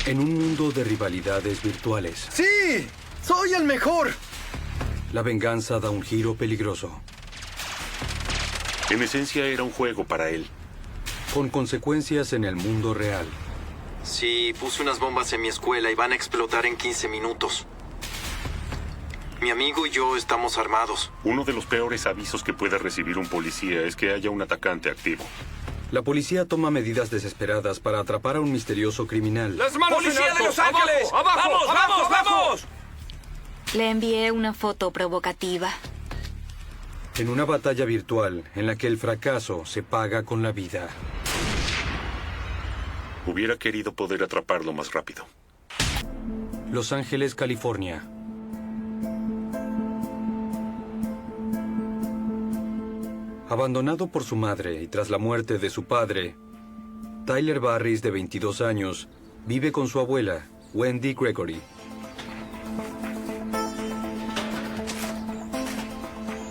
En un mundo de rivalidades virtuales, ¡Sí! ¡Soy el mejor! la venganza da un giro peligroso, En esencia era un juego para él. con consecuencias en el mundo real. Sí, puse unas bombas en mi escuela y van a explotar en 15 minutos. Mi amigo y yo estamos armados. Uno de los peores avisos que pueda recibir un policía es que haya un atacante activo. La policía toma medidas desesperadas para atrapar a un misterioso criminal. ¡Las manos ¡Policía en alto! de Los Ángeles! ¡Abajo! ¡Vamos, ¡Abajo! vamos, vamos! Le envié una foto provocativa. En una batalla virtual en la que el fracaso se paga con la vida. Hubiera querido poder atraparlo más rápido. Los Ángeles, California. Abandonado por su madre y tras la muerte de su padre, Tyler Barris, de 22 años, vive con su abuela, Wendy Gregory.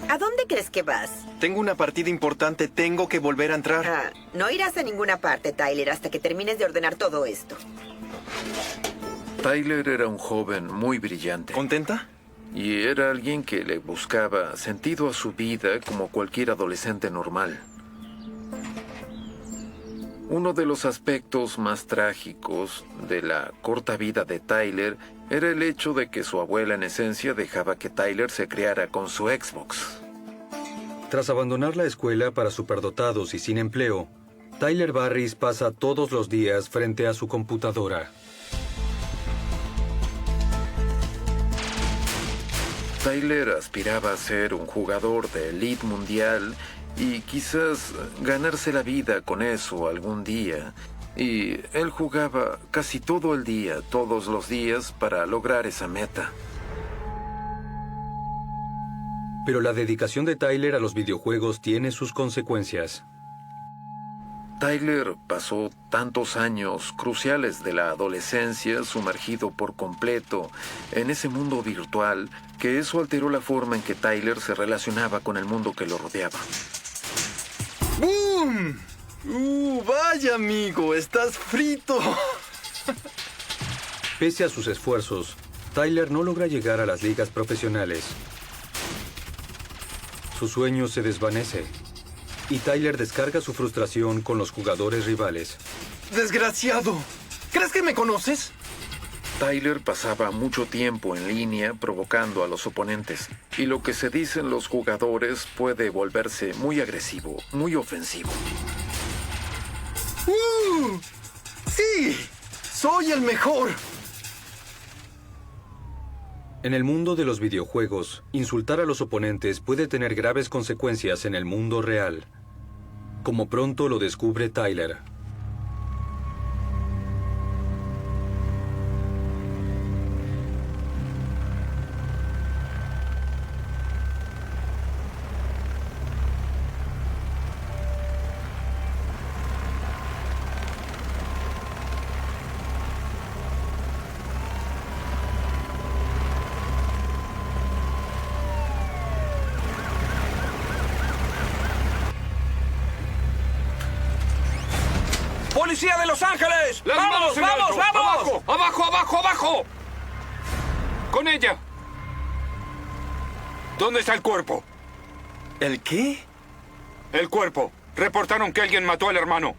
¿A dónde crees que vas? Tengo una partida importante, tengo que volver a entrar. Ah, no irás a ninguna parte, Tyler, hasta que termines de ordenar todo esto. Tyler era un joven muy brillante. ¿Contenta? Y era alguien que le buscaba sentido a su vida como cualquier adolescente normal. Uno de los aspectos más trágicos de la corta vida de Tyler era el hecho de que su abuela en esencia dejaba que Tyler se criara con su Xbox. Tras abandonar la escuela para superdotados y sin empleo, Tyler Barris pasa todos los días frente a su computadora. Tyler aspiraba a ser un jugador de élite mundial y quizás ganarse la vida con eso algún día. Y él jugaba casi todo el día, todos los días, para lograr esa meta. Pero la dedicación de Tyler a los videojuegos tiene sus consecuencias. Tyler pasó tantos años cruciales de la adolescencia sumergido por completo en ese mundo virtual que eso alteró la forma en que Tyler se relacionaba con el mundo que lo rodeaba. ¡Boom! Vaya amigo, estás frito. Pese a sus esfuerzos, Tyler no logra llegar a las ligas profesionales. Su sueño se desvanece y Tyler descarga su frustración con los jugadores rivales. Desgraciado. ¿Crees que me conoces? Tyler pasaba mucho tiempo en línea provocando a los oponentes, y lo que se dicen los jugadores puede volverse muy agresivo, muy ofensivo. ¡Sí! ¡Soy el mejor! En el mundo de los videojuegos, insultar a los oponentes puede tener graves consecuencias en el mundo real, como pronto lo descubre Tyler. ¡Policía de Los Ángeles! ¡Las ¡Vamos, manos en vamos, alto! vamos! ¡Abajo! ¡Abajo, abajo, abajo! ¡Con ella! ¿Dónde está el cuerpo? ¿El qué? El cuerpo. Reportaron que alguien mató al hermano.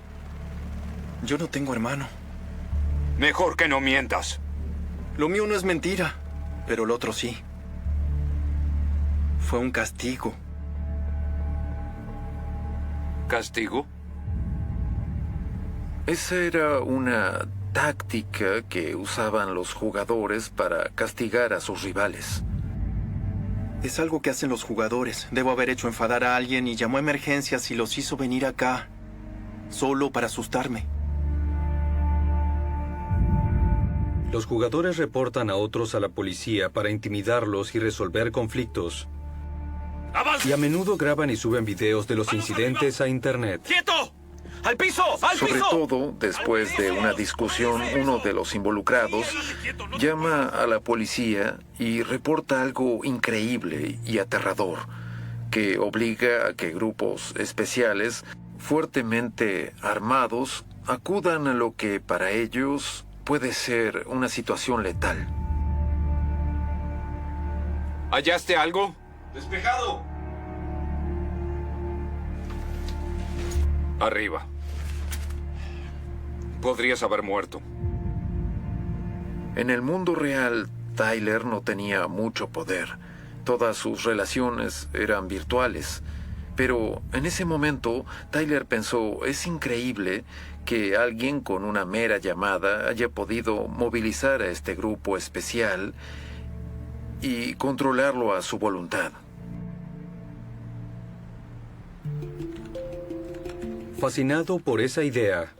Yo no tengo hermano. Mejor que no mientas. Lo mío no es mentira, pero lo otro sí. Fue un castigo. ¿Castigo? Esa era una táctica que usaban los jugadores para castigar a sus rivales. Es algo que hacen los jugadores. Debo haber hecho enfadar a alguien y llamó a emergencias y los hizo venir acá, solo para asustarme. Los jugadores reportan a otros a la policía para intimidarlos y resolver conflictos. ¡Avance! Y a menudo graban y suben videos de los incidentes a internet. ¡Quieto! ¡Al piso! ¡Al Sobre piso! todo, después de una discusión, uno de los involucrados llama a la policía y reporta algo increíble y aterrador, que obliga a que grupos especiales, fuertemente armados, acudan a lo que para ellos puede ser una situación letal. ¿Hallaste algo? ¡Despejado! Arriba. Podrías haber muerto. En el mundo real, Tyler no tenía mucho poder. Todas sus relaciones eran virtuales. Pero en ese momento, Tyler pensó, es increíble que alguien con una mera llamada haya podido movilizar a este grupo especial y controlarlo a su voluntad. Fascinado por esa idea,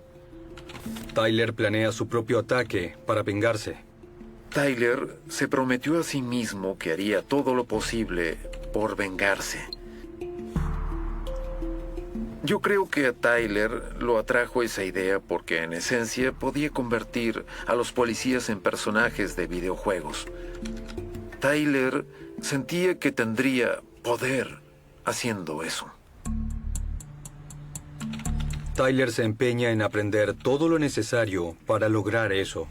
Tyler planea su propio ataque para vengarse. Tyler se prometió a sí mismo que haría todo lo posible por vengarse. Yo creo que a Tyler lo atrajo esa idea porque en esencia podía convertir a los policías en personajes de videojuegos. Tyler sentía que tendría poder haciendo eso. Tyler se empeña en aprender todo lo necesario para lograr eso.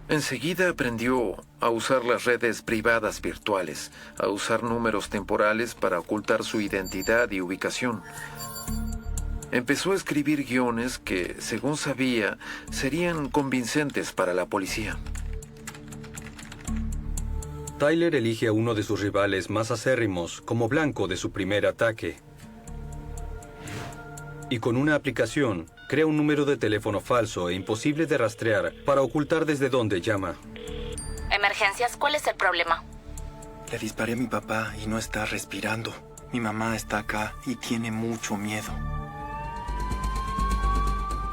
Enseguida aprendió a usar las redes privadas virtuales, a usar números temporales para ocultar su identidad y ubicación. Empezó a escribir guiones que, según sabía, serían convincentes para la policía. Tyler elige a uno de sus rivales más acérrimos como blanco de su primer ataque. Y con una aplicación, crea un número de teléfono falso e imposible de rastrear para ocultar desde dónde llama. Emergencias, ¿cuál es el problema? Le disparé a mi papá y no está respirando. Mi mamá está acá y tiene mucho miedo.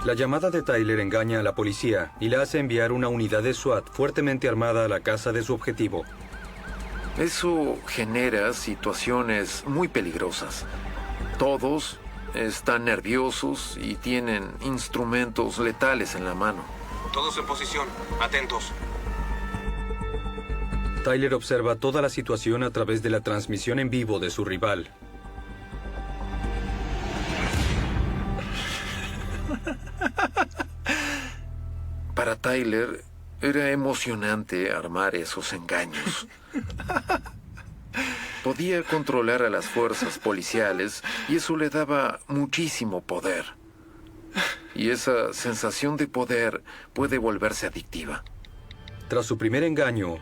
La llamada de Tyler engaña a la policía y la hace enviar una unidad de SWAT fuertemente armada a la casa de su objetivo. Eso genera situaciones muy peligrosas. Todos están nerviosos y tienen instrumentos letales en la mano. Todos en posición. Atentos. Tyler observa toda la situación a través de la transmisión en vivo de su rival. Para Tyler era emocionante armar esos engaños. Podía controlar a las fuerzas policiales y eso le daba muchísimo poder. Y esa sensación de poder puede volverse adictiva. Tras su primer engaño,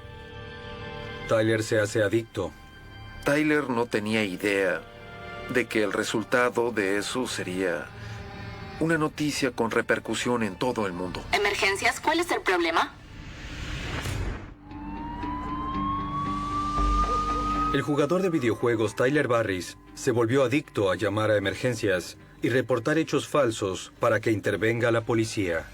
Tyler se hace adicto. Tyler no tenía idea de que el resultado de eso sería una noticia con repercusión en todo el mundo. Emergencias, ¿cuál es el problema? El jugador de videojuegos Tyler Barris se volvió adicto a llamar a emergencias y reportar hechos falsos para que intervenga la policía.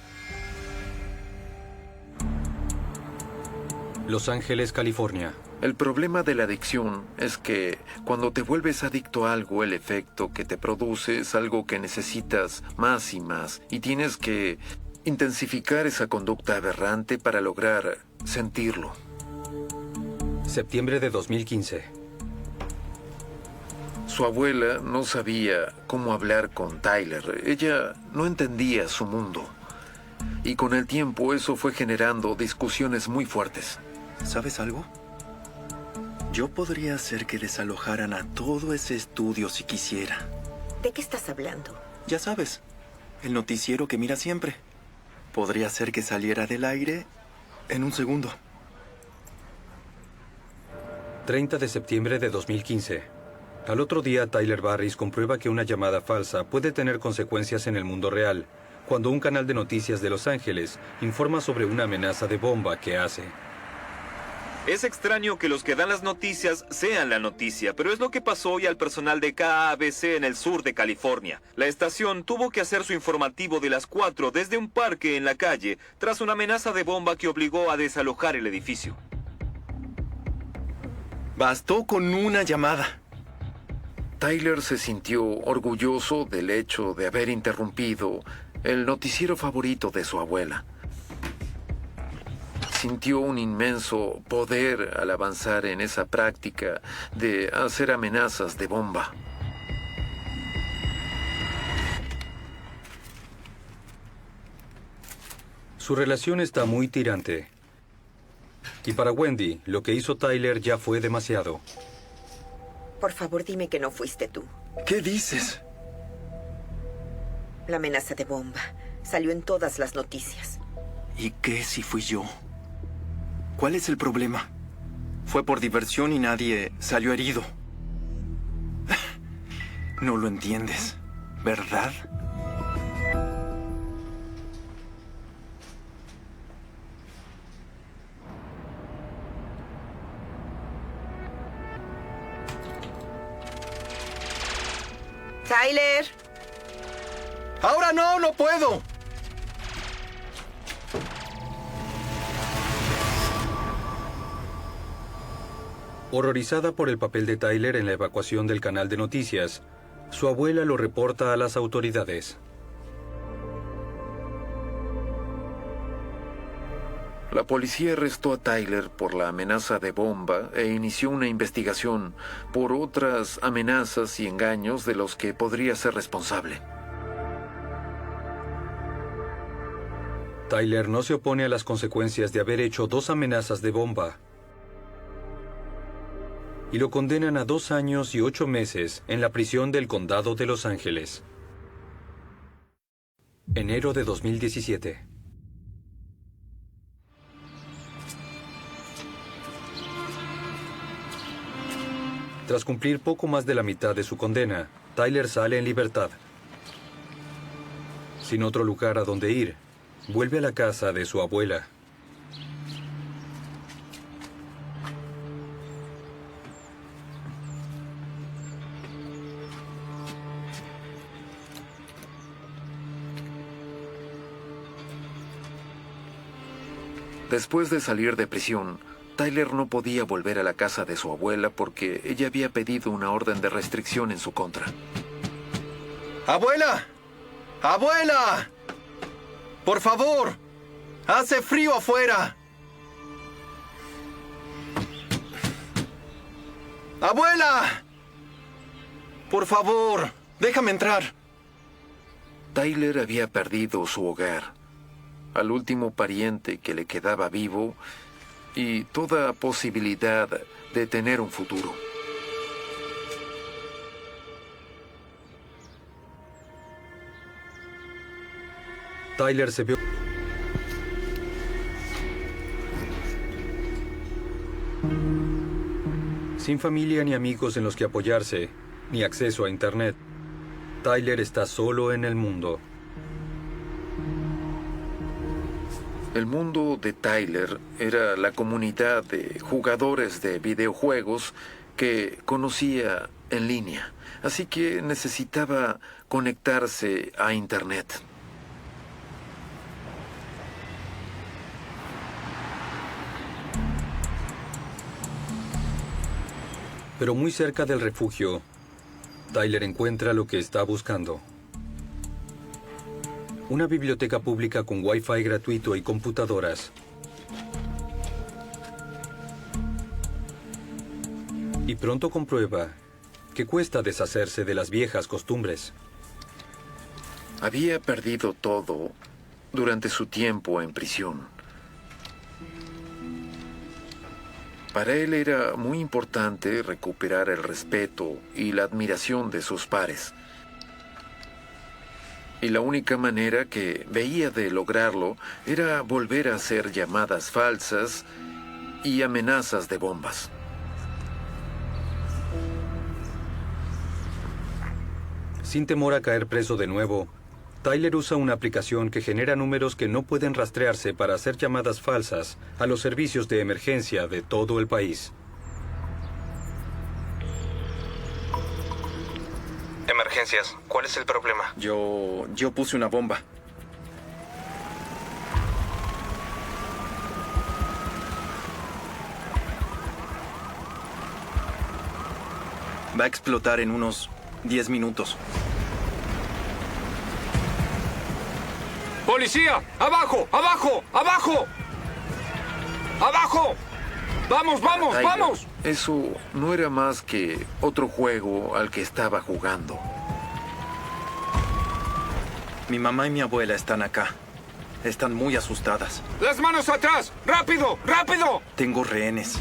Los Ángeles, California. El problema de la adicción es que cuando te vuelves adicto a algo, el efecto que te produce es algo que necesitas más y más, y tienes que intensificar esa conducta aberrante para lograr sentirlo. Septiembre de 2015. Su abuela no sabía cómo hablar con Tyler. Ella no entendía su mundo. Y con el tiempo eso fue generando discusiones muy fuertes. ¿Sabes algo? Yo podría hacer que desalojaran a todo ese estudio si quisiera. ¿De qué estás hablando? Ya sabes, el noticiero que mira siempre. Podría hacer que saliera del aire en un segundo. 30 de septiembre de 2015. Al otro día, Tyler Barris comprueba que una llamada falsa puede tener consecuencias en el mundo real, cuando un canal de noticias de Los Ángeles informa sobre una amenaza de bomba que hace. Es extraño que los que dan las noticias sean la noticia, pero es lo que pasó hoy al personal de KABC en el sur de California. La estación tuvo que hacer su informativo de las 4 desde un parque en la calle, tras una amenaza de bomba que obligó a desalojar el edificio. Bastó con una llamada. Tyler se sintió orgulloso del hecho de haber interrumpido el noticiero favorito de su abuela. Sintió un inmenso poder al avanzar en esa práctica de hacer amenazas de bomba. Su relación está muy tirante. Y para Wendy, lo que hizo Tyler ya fue demasiado. Por favor, dime que no fuiste tú. ¿Qué dices? La amenaza de bomba salió en todas las noticias. ¿Y qué si fui yo? ¿Cuál es el problema? Fue por diversión y nadie salió herido. No lo entiendes, ¿verdad? ¡Tyler! ¡Ahora no! ¡No puedo! Horrorizada por el papel de Tyler en la evacuación del canal de noticias, su abuela lo reporta a las autoridades. La policía arrestó a Tyler por la amenaza de bomba e inició una investigación por otras amenazas y engaños de los que podría ser responsable. Tyler no se opone a las consecuencias de haber hecho 2 amenazas de bomba y lo condenan a 2 años y 8 meses en la prisión del condado de Los Ángeles. Enero de 2017. Tras cumplir poco más de la mitad de su condena, Tyler sale en libertad. Sin otro lugar a donde ir, vuelve a la casa de su abuela. Después de salir de prisión, Tyler no podía volver a la casa de su abuela porque ella había pedido una orden de restricción en su contra. ¡Abuela! ¡Abuela! ¡Por favor! ¡Hace frío afuera! ¡Abuela! Por favor, déjame entrar. Tyler había perdido su hogar, al último pariente que le quedaba vivo y toda posibilidad de tener un futuro. Tyler se vio sin familia ni amigos en los que apoyarse, ni acceso a Internet. Tyler está solo en el mundo. El mundo de Tyler era la comunidad de jugadores de videojuegos que conocía en línea, así que necesitaba conectarse a Internet. Pero muy cerca del refugio, Tyler encuentra lo que está buscando. Una biblioteca pública con Wi-Fi gratuito y computadoras. Y pronto comprueba que cuesta deshacerse de las viejas costumbres. Había perdido todo durante su tiempo en prisión. Para él era muy importante recuperar el respeto y la admiración de sus pares. Y la única manera que veía de lograrlo era volver a hacer llamadas falsas y amenazas de bombas. Sin temor a caer preso de nuevo, Tyler usa una aplicación que genera números que no pueden rastrearse para hacer llamadas falsas a los servicios de emergencia de todo el país. Emergencias. ¿Cuál es el problema? Yo puse una bomba. Va a explotar en unos 10 minutos. ¡Policía! ¡Abajo! ¡Abajo! ¡Abajo! ¡Abajo! ¡Vamos, vamos, Tyler, vamos! Eso no era más que otro juego al que estaba jugando. Mi mamá y mi abuela están acá. Están muy asustadas. ¡Las manos atrás! ¡Rápido! ¡Rápido! Tengo rehenes.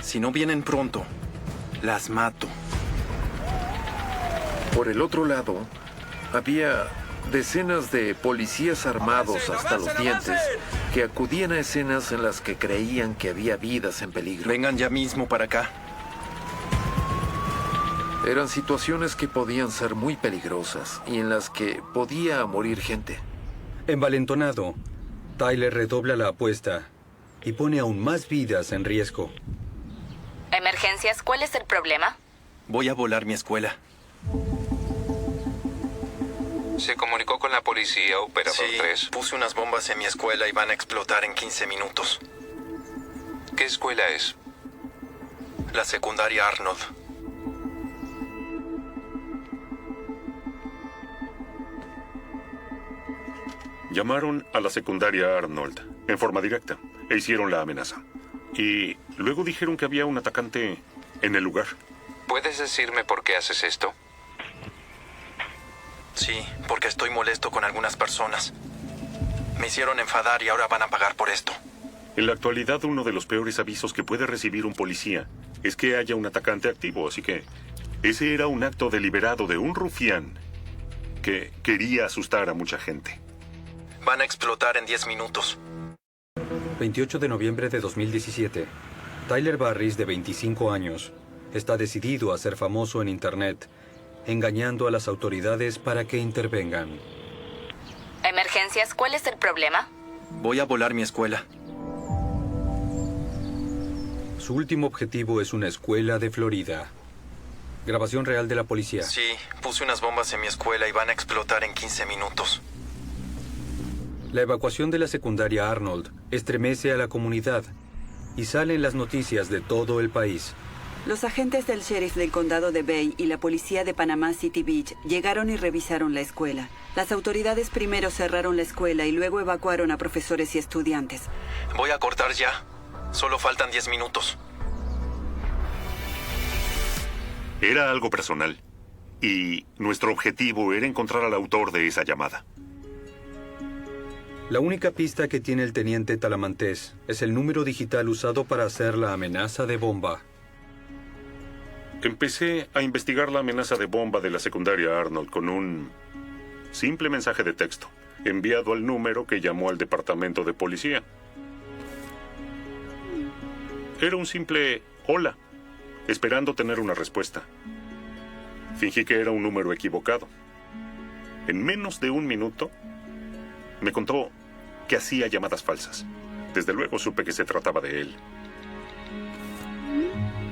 Si no vienen pronto, las mato. Por el otro lado, había decenas de policías armados hasta los dientes que acudían a escenas en las que creían que había vidas en peligro. Vengan ya mismo para acá. Eran situaciones que podían ser muy peligrosas y en las que podía morir gente. Envalentonado, Tyler redobla la apuesta y pone aún más vidas en riesgo. Emergencias, ¿cuál es el problema? Voy a volar mi escuela. ¿Se comunicó con la policía, Operador 3? Puse unas bombas en mi escuela y van a explotar en 15 minutos. ¿Qué escuela es? La secundaria Arnold. Llamaron a la secundaria Arnold en forma directa e hicieron la amenaza. Y luego dijeron que había un atacante en el lugar. ¿Puedes decirme por qué haces esto? Sí, porque estoy molesto con algunas personas. Me hicieron enfadar y ahora van a pagar por esto. En la actualidad, uno de los peores avisos que puede recibir un policía es que haya un atacante activo, así que ese era un acto deliberado de un rufián que quería asustar a mucha gente. Van a explotar en 10 minutos. 28 de noviembre de 2017. Tyler Barris, de 25 años, está decidido a ser famoso en Internet, engañando a las autoridades para que intervengan. Emergencias, ¿cuál es el problema? Voy a volar mi escuela. Su último objetivo es una escuela de Florida. Grabación real de la policía. Sí, puse unas bombas en mi escuela y van a explotar en 15 minutos. La evacuación de la secundaria Arnold estremece a la comunidad y salen las noticias de todo el país. Los agentes del sheriff del condado de Bay y la policía de Panama City Beach llegaron y revisaron la escuela. Las autoridades primero cerraron la escuela y luego evacuaron a profesores y estudiantes. Voy a cortar ya. Solo faltan 10 minutos. Era algo personal. Y nuestro objetivo era encontrar al autor de esa llamada. La única pista que tiene el teniente Talamantes es el número digital usado para hacer la amenaza de bomba. Empecé a investigar la amenaza de bomba de la secundaria Arnold con un simple mensaje de texto, enviado al número que llamó al departamento de policía. Era un simple hola, esperando tener una respuesta. Fingí que era un número equivocado. En menos de un minuto, me contó que hacía llamadas falsas. Desde luego supe que se trataba de él.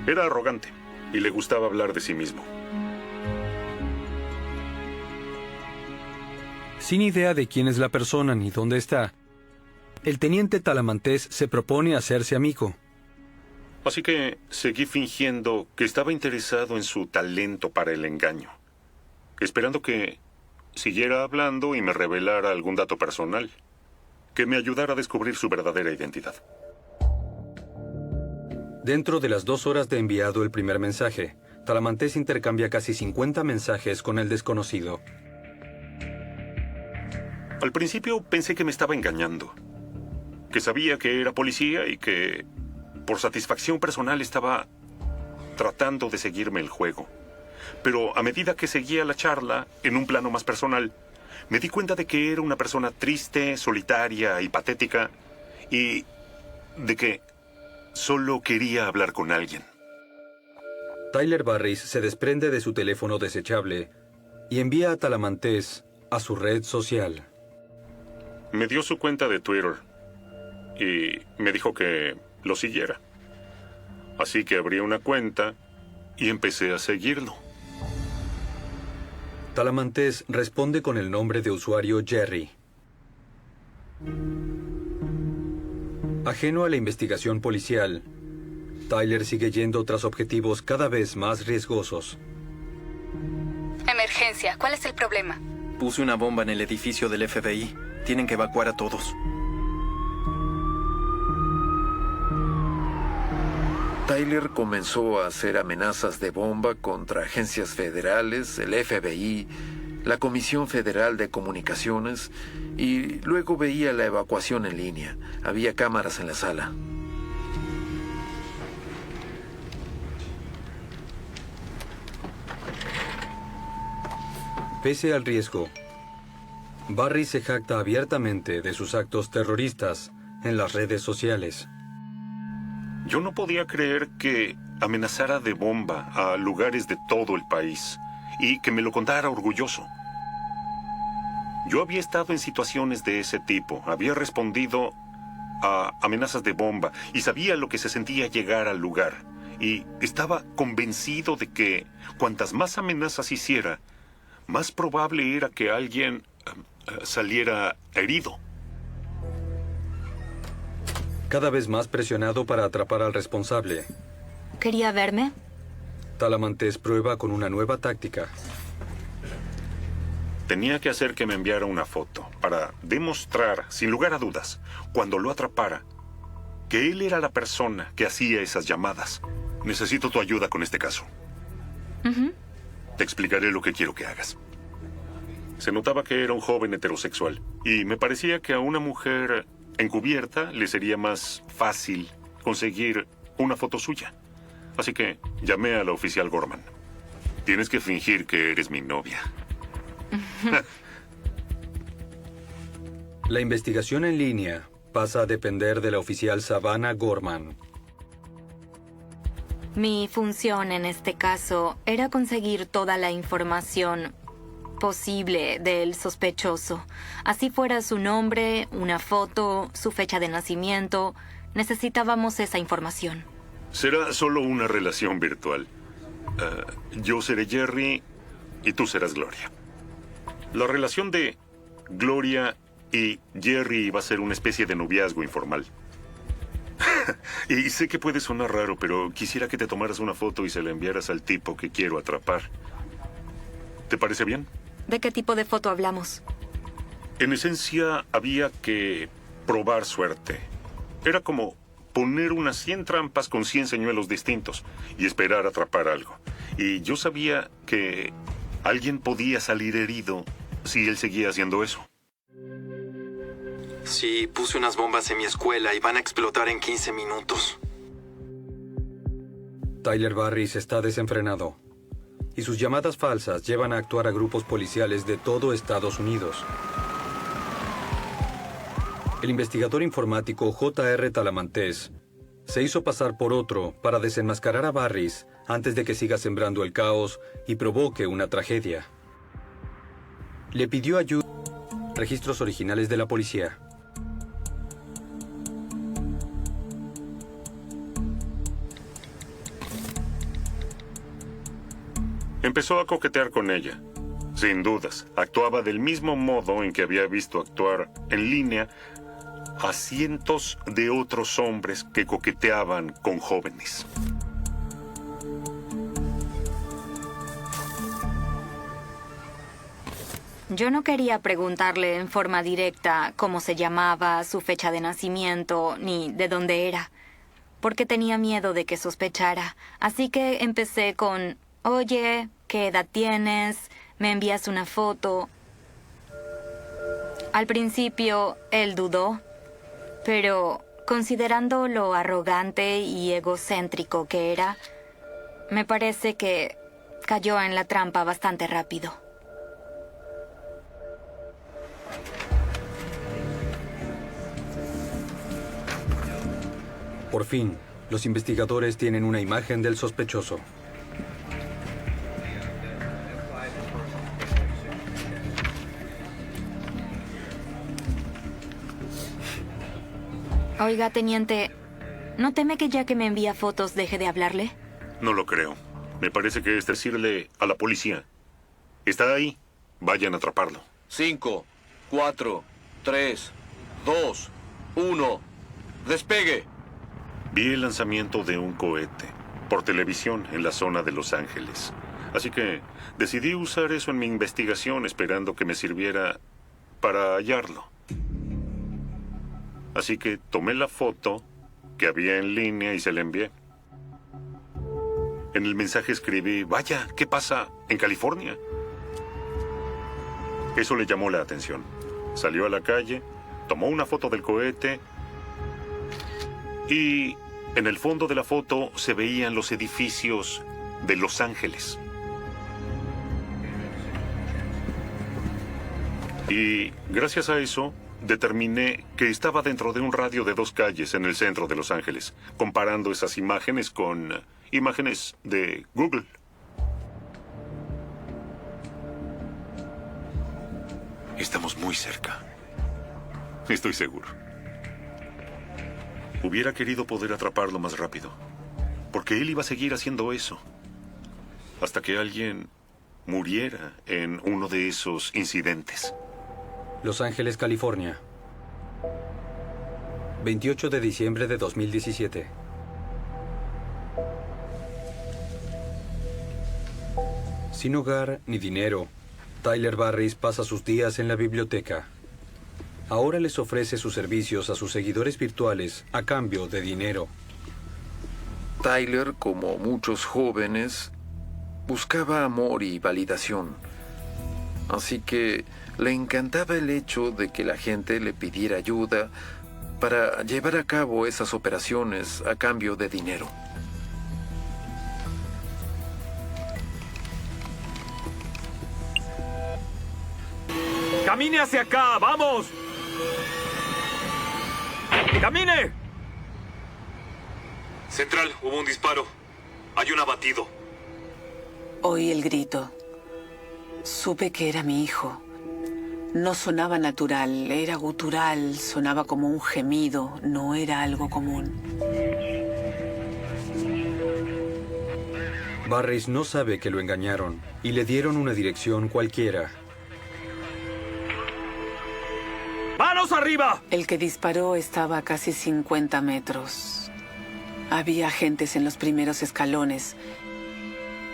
Era arrogante y le gustaba hablar de sí mismo. Sin idea de quién es la persona ni dónde está, el teniente Talamantes se propone hacerse amigo. Así que seguí fingiendo que estaba interesado en su talento para el engaño, esperando que siguiera hablando y me revelara algún dato personal que me ayudara a descubrir su verdadera identidad. Dentro de las 2 horas de enviado el primer mensaje, Talamantes intercambia casi 50 mensajes con el desconocido. Al principio pensé que me estaba engañando, que sabía que era policía y que, por satisfacción personal, estaba tratando de seguirme el juego. Pero a medida que seguía la charla, en un plano más personal, me di cuenta de que era una persona triste, solitaria y patética, y de que solo quería hablar con alguien. Tyler Barris se desprende de su teléfono desechable y envía a Talamantes a su red social. Me dio su cuenta de Twitter y me dijo que lo siguiera. Así que abrí una cuenta y empecé a seguirlo. Talamantes responde con el nombre de usuario Jerry. Ajeno a la investigación policial, Tyler sigue yendo tras objetivos cada vez más riesgosos. Emergencia, ¿cuál es el problema? Puse una bomba en el edificio del FBI. Tienen que evacuar a todos. Tyler comenzó a hacer amenazas de bomba contra agencias federales, el FBI, la Comisión Federal de Comunicaciones y luego veía la evacuación en línea. Había cámaras en la sala. Pese al riesgo, Barry se jacta abiertamente de sus actos terroristas en las redes sociales. Yo no podía creer que amenazara de bomba a lugares de todo el país y que me lo contara orgulloso. Yo había estado en situaciones de ese tipo, había respondido a amenazas de bomba y sabía lo que se sentía llegar al lugar. Y estaba convencido de que cuantas más amenazas hiciera, más probable era que alguien saliera herido. Cada vez más presionado para atrapar al responsable, ¿Quería verme? Talamantes prueba con una nueva táctica. Tenía que hacer que me enviara una foto para demostrar, sin lugar a dudas, cuando lo atrapara, que él era la persona que hacía esas llamadas. Necesito tu ayuda con este caso. Te explicaré lo que quiero que hagas. Se notaba que era un joven heterosexual y me parecía que a una mujer encubierta le sería más fácil conseguir una foto suya. Así que llamé a la oficial Gorman. Tienes que fingir que eres mi novia. La investigación en línea pasa a depender de la oficial Savannah Gorman. Mi función en este caso era conseguir toda la información posible del sospechoso. Así fuera su nombre, una foto, su fecha de nacimiento. Necesitábamos esa información. Será solo una relación virtual. Yo seré Jerry y tú serás Gloria. La relación de Gloria y Jerry va a ser una especie de noviazgo informal. Y sé que puede sonar raro, pero quisiera que te tomaras una foto y se la enviaras al tipo que quiero atrapar. ¿Te parece bien? ¿De qué tipo de foto hablamos? En esencia, había que probar suerte. Era como poner unas 100 trampas con 100 señuelos distintos y esperar atrapar algo. Y yo sabía que alguien podía salir herido si él seguía haciendo eso. Sí, puse unas bombas en mi escuela y van a explotar en 15 minutos. Tyler Barris está desenfrenado y sus llamadas falsas llevan a actuar a grupos policiales de todo Estados Unidos. El investigador informático J.R. Talamantes se hizo pasar por otro para desenmascarar a Barris antes de que siga sembrando el caos y provoque una tragedia. Le pidió ayuda a registros originales de la policía. Empezó a coquetear con ella. Sin dudas, actuaba del mismo modo en que había visto actuar en línea a cientos de otros hombres que coqueteaban con jóvenes. Yo no quería preguntarle en forma directa cómo se llamaba, su fecha de nacimiento, ni de dónde era, porque tenía miedo de que sospechara. Así que empecé con: oye, ¿qué edad tienes? ¿Me envías una foto? Al principio, él dudó, pero considerando lo arrogante y egocéntrico que era, me parece que cayó en la trampa bastante rápido. Por fin, los investigadores tienen una imagen del sospechoso. Oiga, teniente, ¿no teme que ya que me envía fotos deje de hablarle? No lo creo. Me parece que es decirle a la policía: está ahí, vayan a atraparlo. 5, 4, 3, 2, 1, despegue. Vi el lanzamiento de un cohete por televisión en la zona de Los Ángeles. Así que decidí usar eso en mi investigación, esperando que me sirviera para hallarlo. Así que tomé la foto que había en línea y se la envié. En el mensaje escribí: vaya, ¿qué pasa en California? Eso le llamó la atención. Salió a la calle, tomó una foto del cohete y en el fondo de la foto se veían los edificios de Los Ángeles. Y gracias a eso determiné que estaba dentro de un radio de 2 calles en el centro de Los Ángeles, comparando esas imágenes con imágenes de Google. Estamos muy cerca. Estoy seguro. Hubiera querido poder atraparlo más rápido, porque él iba a seguir haciendo eso, hasta que alguien muriera en uno de esos incidentes. Los Ángeles, California. 28 de diciembre de 2017. Sin hogar ni dinero, Tyler Barris pasa sus días en la biblioteca. Ahora les ofrece sus servicios a sus seguidores virtuales a cambio de dinero. Tyler, como muchos jóvenes, buscaba amor y validación. Así que le encantaba el hecho de que la gente le pidiera ayuda para llevar a cabo esas operaciones a cambio de dinero. ¡Camine hacia acá! ¡Vamos! ¡Camine! Central, hubo un disparo. Hay un abatido. Oí el grito. Supe que era mi hijo. No sonaba natural, era gutural, sonaba como un gemido, no era algo común. Barris no sabe que lo engañaron y le dieron una dirección cualquiera. ¡Manos arriba! El que disparó estaba a casi 50 metros. Había agentes en los primeros escalones.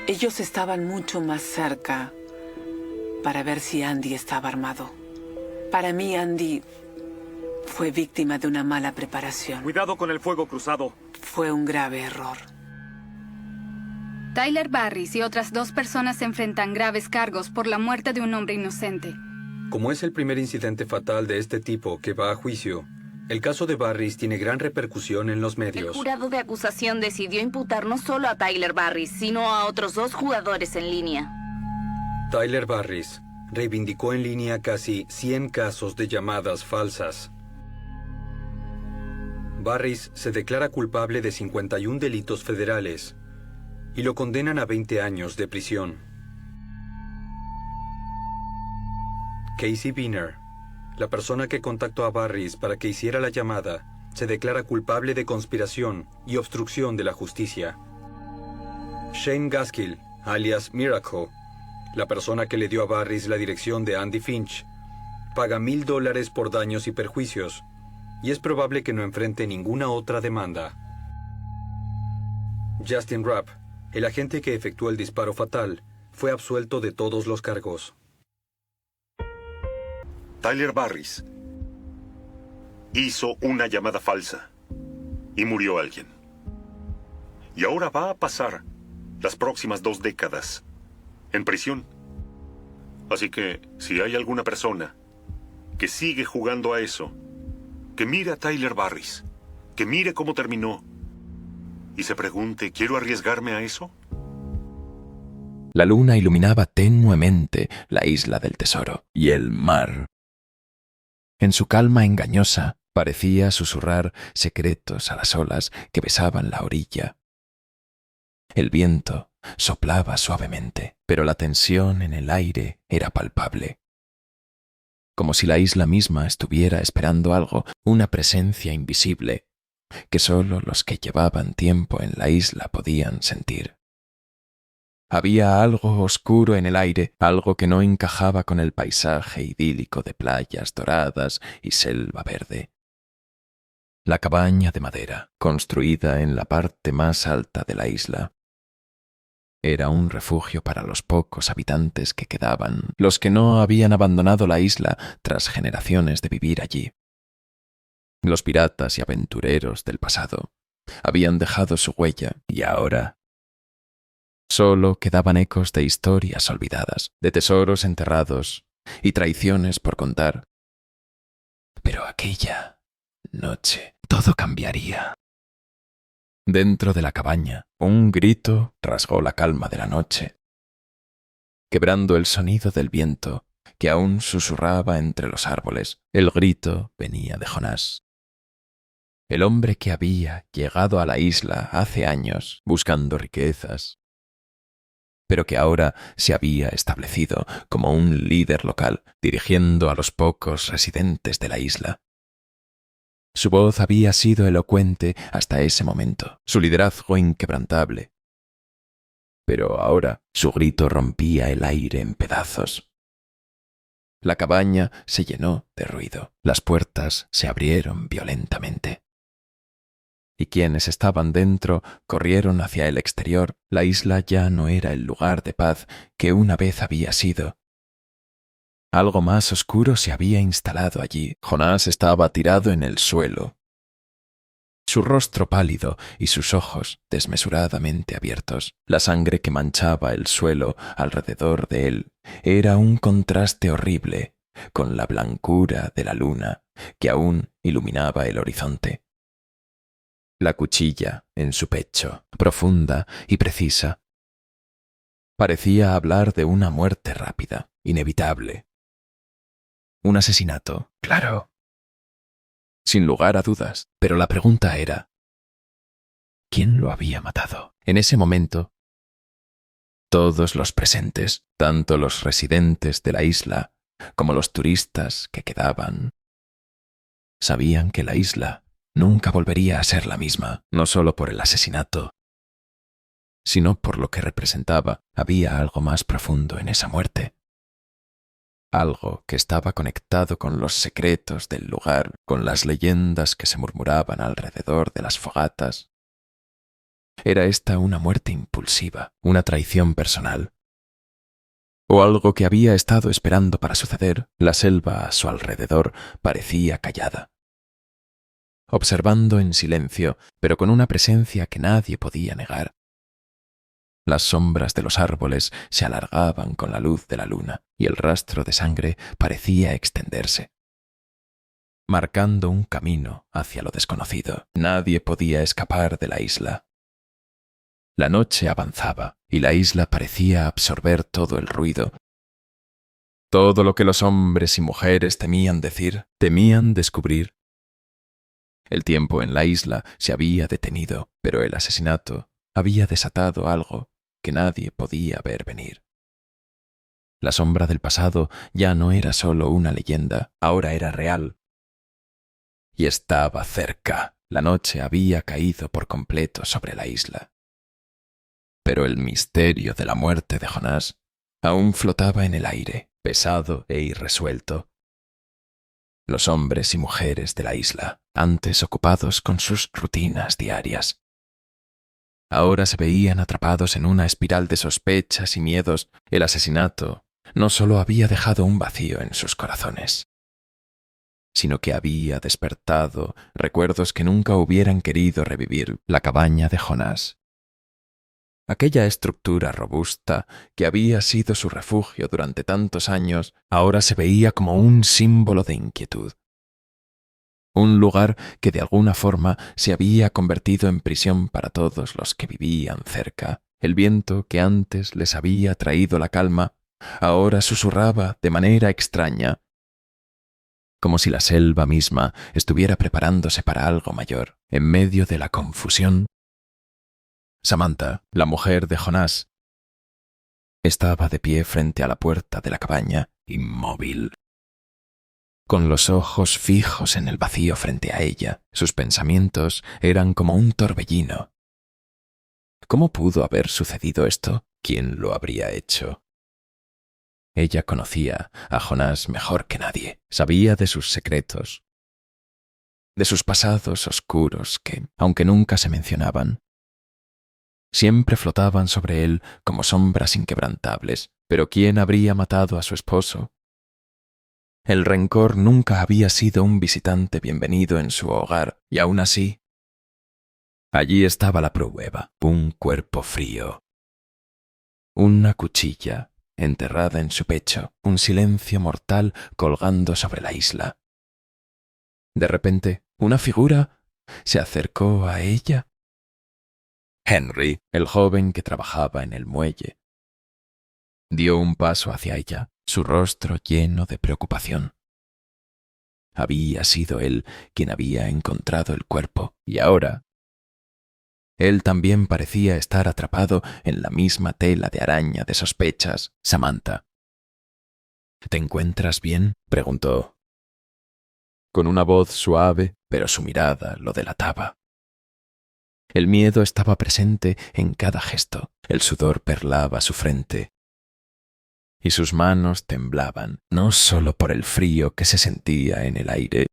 Ellos estaban mucho más cerca para ver si Andy estaba armado. Para mí, Andy fue víctima de una mala preparación. Cuidado con el fuego cruzado. Fue un grave error. Tyler Barris y otras 2 personas enfrentan graves cargos por la muerte de un hombre inocente. Como es el primer incidente fatal de este tipo que va a juicio, el caso de Barris tiene gran repercusión en los medios. El jurado de acusación decidió imputar no solo a Tyler Barris, sino a otros 2 jugadores en línea. Tyler Barris reivindicó en línea casi 100 casos de llamadas falsas. Barris se declara culpable de 51 delitos federales y lo condenan a 20 años de prisión. Casey Beener, la persona que contactó a Barris para que hiciera la llamada, se declara culpable de conspiración y obstrucción de la justicia. Shane Gaskill, alias Miracle, la persona que le dio a Barris la dirección de Andy Finch, paga $1,000 por daños y perjuicios, y es probable que no enfrente ninguna otra demanda. Justin Rapp, el agente que efectuó el disparo fatal, fue absuelto de todos los cargos. Tyler Barris hizo una llamada falsa y murió alguien. Y ahora va a pasar las próximas 2 décadas en prisión. Así que, si hay alguna persona que sigue jugando a eso, que mire a Tyler Barris, que mire cómo terminó y se pregunte, ¿quiero arriesgarme a eso? La luna iluminaba tenuemente la isla del tesoro y el mar. En su calma engañosa parecía susurrar secretos a las olas que besaban la orilla. El viento soplaba suavemente, pero la tensión en el aire era palpable. Como si la isla misma estuviera esperando algo, una presencia invisible, que solo los que llevaban tiempo en la isla podían sentir. Había algo oscuro en el aire, algo que no encajaba con el paisaje idílico de playas doradas y selva verde. La cabaña de madera, construida en la parte más alta de la isla, era un refugio para los pocos habitantes que quedaban, los que no habían abandonado la isla tras generaciones de vivir allí. Los piratas y aventureros del pasado habían dejado su huella y ahora solo quedaban ecos de historias olvidadas, de tesoros enterrados y traiciones por contar. Pero aquella noche todo cambiaría. Dentro de la cabaña, un grito rasgó la calma de la noche, quebrando el sonido del viento que aún susurraba entre los árboles. El grito venía de Jonás, el hombre que había llegado a la isla hace años buscando riquezas, pero que ahora se había establecido como un líder local, dirigiendo a los pocos residentes de la isla. Su voz había sido elocuente hasta ese momento, su liderazgo inquebrantable. Pero ahora su grito rompía el aire en pedazos. La cabaña se llenó de ruido, las puertas se abrieron violentamente. Y quienes estaban dentro corrieron hacia el exterior. La isla ya no era el lugar de paz que una vez había sido. Algo más oscuro se había instalado allí. Jonás estaba tirado en el suelo, su rostro pálido y sus ojos desmesuradamente abiertos. La sangre que manchaba el suelo alrededor de él era un contraste horrible con la blancura de la luna que aún iluminaba el horizonte. La cuchilla en su pecho, profunda y precisa, parecía hablar de una muerte rápida, inevitable. Un asesinato, claro, sin lugar a dudas, pero la pregunta era, ¿quién lo había matado? En ese momento, todos los presentes, tanto los residentes de la isla como los turistas que quedaban, sabían que la isla nunca volvería a ser la misma, no solo por el asesinato, sino por lo que representaba. Había algo más profundo en esa muerte. Algo que estaba conectado con los secretos del lugar, con las leyendas que se murmuraban alrededor de las fogatas. ¿Era esta una muerte impulsiva, una traición personal? ¿O algo que había estado esperando para suceder? La selva a su alrededor parecía callada, observando en silencio, pero con una presencia que nadie podía negar. Las sombras de los árboles se alargaban con la luz de la luna y el rastro de sangre parecía extenderse, marcando un camino hacia lo desconocido. Nadie podía escapar de la isla. La noche avanzaba y la isla parecía absorber todo el ruido. Todo lo que los hombres y mujeres temían decir, temían descubrir. El tiempo en la isla se había detenido, pero el asesinato había desatado algo que nadie podía ver venir. La sombra del pasado ya no era solo una leyenda, ahora era real. Y estaba cerca. La noche había caído por completo sobre la isla. Pero el misterio de la muerte de Jonás aún flotaba en el aire, pesado e irresuelto. Los hombres y mujeres de la isla, antes ocupados con sus rutinas diarias, ahora se veían atrapados en una espiral de sospechas y miedos. El asesinato no solo había dejado un vacío en sus corazones, sino que había despertado recuerdos que nunca hubieran querido revivir. La cabaña de Jonás, aquella estructura robusta que había sido su refugio durante tantos años, ahora se veía como un símbolo de inquietud. Un lugar que de alguna forma se había convertido en prisión para todos los que vivían cerca. El viento que antes les había traído la calma, ahora susurraba de manera extraña, como si la selva misma estuviera preparándose para algo mayor. En medio de la confusión, Samantha, la mujer de Jonás, estaba de pie frente a la puerta de la cabaña, inmóvil, con los ojos fijos en el vacío frente a ella. Sus pensamientos eran como un torbellino. ¿Cómo pudo haber sucedido esto? ¿Quién lo habría hecho? Ella conocía a Jonás mejor que nadie. Sabía de sus secretos, de sus pasados oscuros que, aunque nunca se mencionaban, siempre flotaban sobre él como sombras inquebrantables. Pero ¿quién habría matado a su esposo? El rencor nunca había sido un visitante bienvenido en su hogar, y aún así, allí estaba la prueba, un cuerpo frío, una cuchilla enterrada en su pecho, un silencio mortal colgando sobre la isla. De repente, una figura se acercó a ella. Henry, el joven que trabajaba en el muelle, dio un paso hacia ella, su rostro lleno de preocupación. Había sido él quien había encontrado el cuerpo, y ahora él también parecía estar atrapado en la misma tela de araña de sospechas. Samantha. ¿Te encuentras bien?, preguntó, con una voz suave, pero su mirada lo delataba. El miedo estaba presente en cada gesto, el sudor perlaba su frente, y sus manos temblaban, no solo por el frío que se sentía en el aire,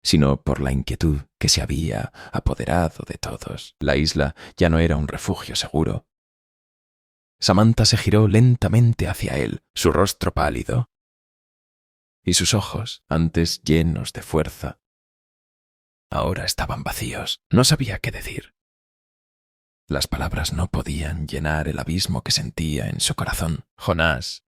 sino por la inquietud que se había apoderado de todos. La isla ya no era un refugio seguro. Samantha se giró lentamente hacia él, su rostro pálido, y sus ojos, antes llenos de fuerza, ahora estaban vacíos. No sabía qué decir. Las palabras no podían llenar el abismo que sentía en su corazón. Jonás,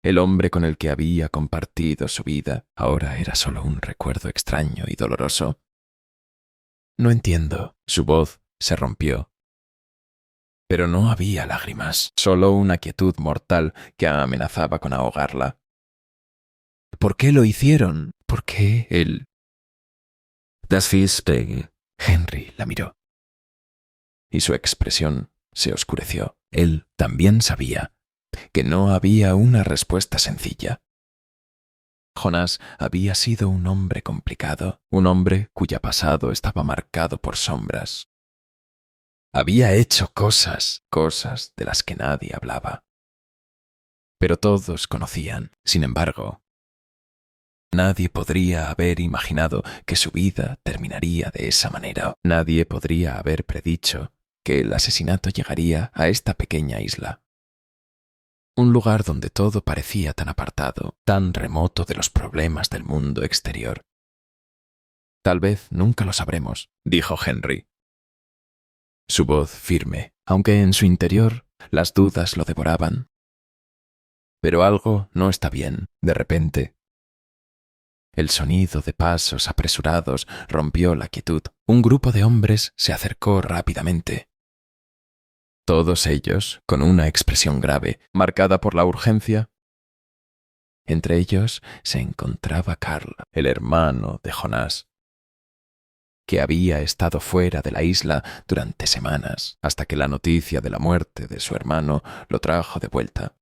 el hombre con el que había compartido su vida, ahora era solo un recuerdo extraño y doloroso. No entiendo. Su voz se rompió. Pero no había lágrimas, solo una quietud mortal que amenazaba con ahogarla. ¿Por qué lo hicieron? ¿Por qué él? Das Fischtegel. Henry la miró, y su expresión se oscureció. Él también sabía que no había una respuesta sencilla. Jonás había sido un hombre complicado, un hombre cuyo pasado estaba marcado por sombras. Había hecho cosas de las que nadie hablaba. Pero todos conocían. Sin embargo, nadie podría haber imaginado que su vida terminaría de esa manera. Nadie podría haber predicho que el asesinato llegaría a esta pequeña isla. Un lugar donde todo parecía tan apartado, tan remoto de los problemas del mundo exterior. Tal vez nunca lo sabremos, dijo Henry. Su voz firme, aunque en su interior las dudas lo devoraban. Pero algo no está bien. De repente, el sonido de pasos apresurados rompió la quietud. Un grupo de hombres se acercó rápidamente. Todos ellos con una expresión grave, marcada por la urgencia. Entre ellos se encontraba Carl, el hermano de Jonás, que había estado fuera de la isla durante semanas, hasta que la noticia de la muerte de su hermano lo trajo de vuelta.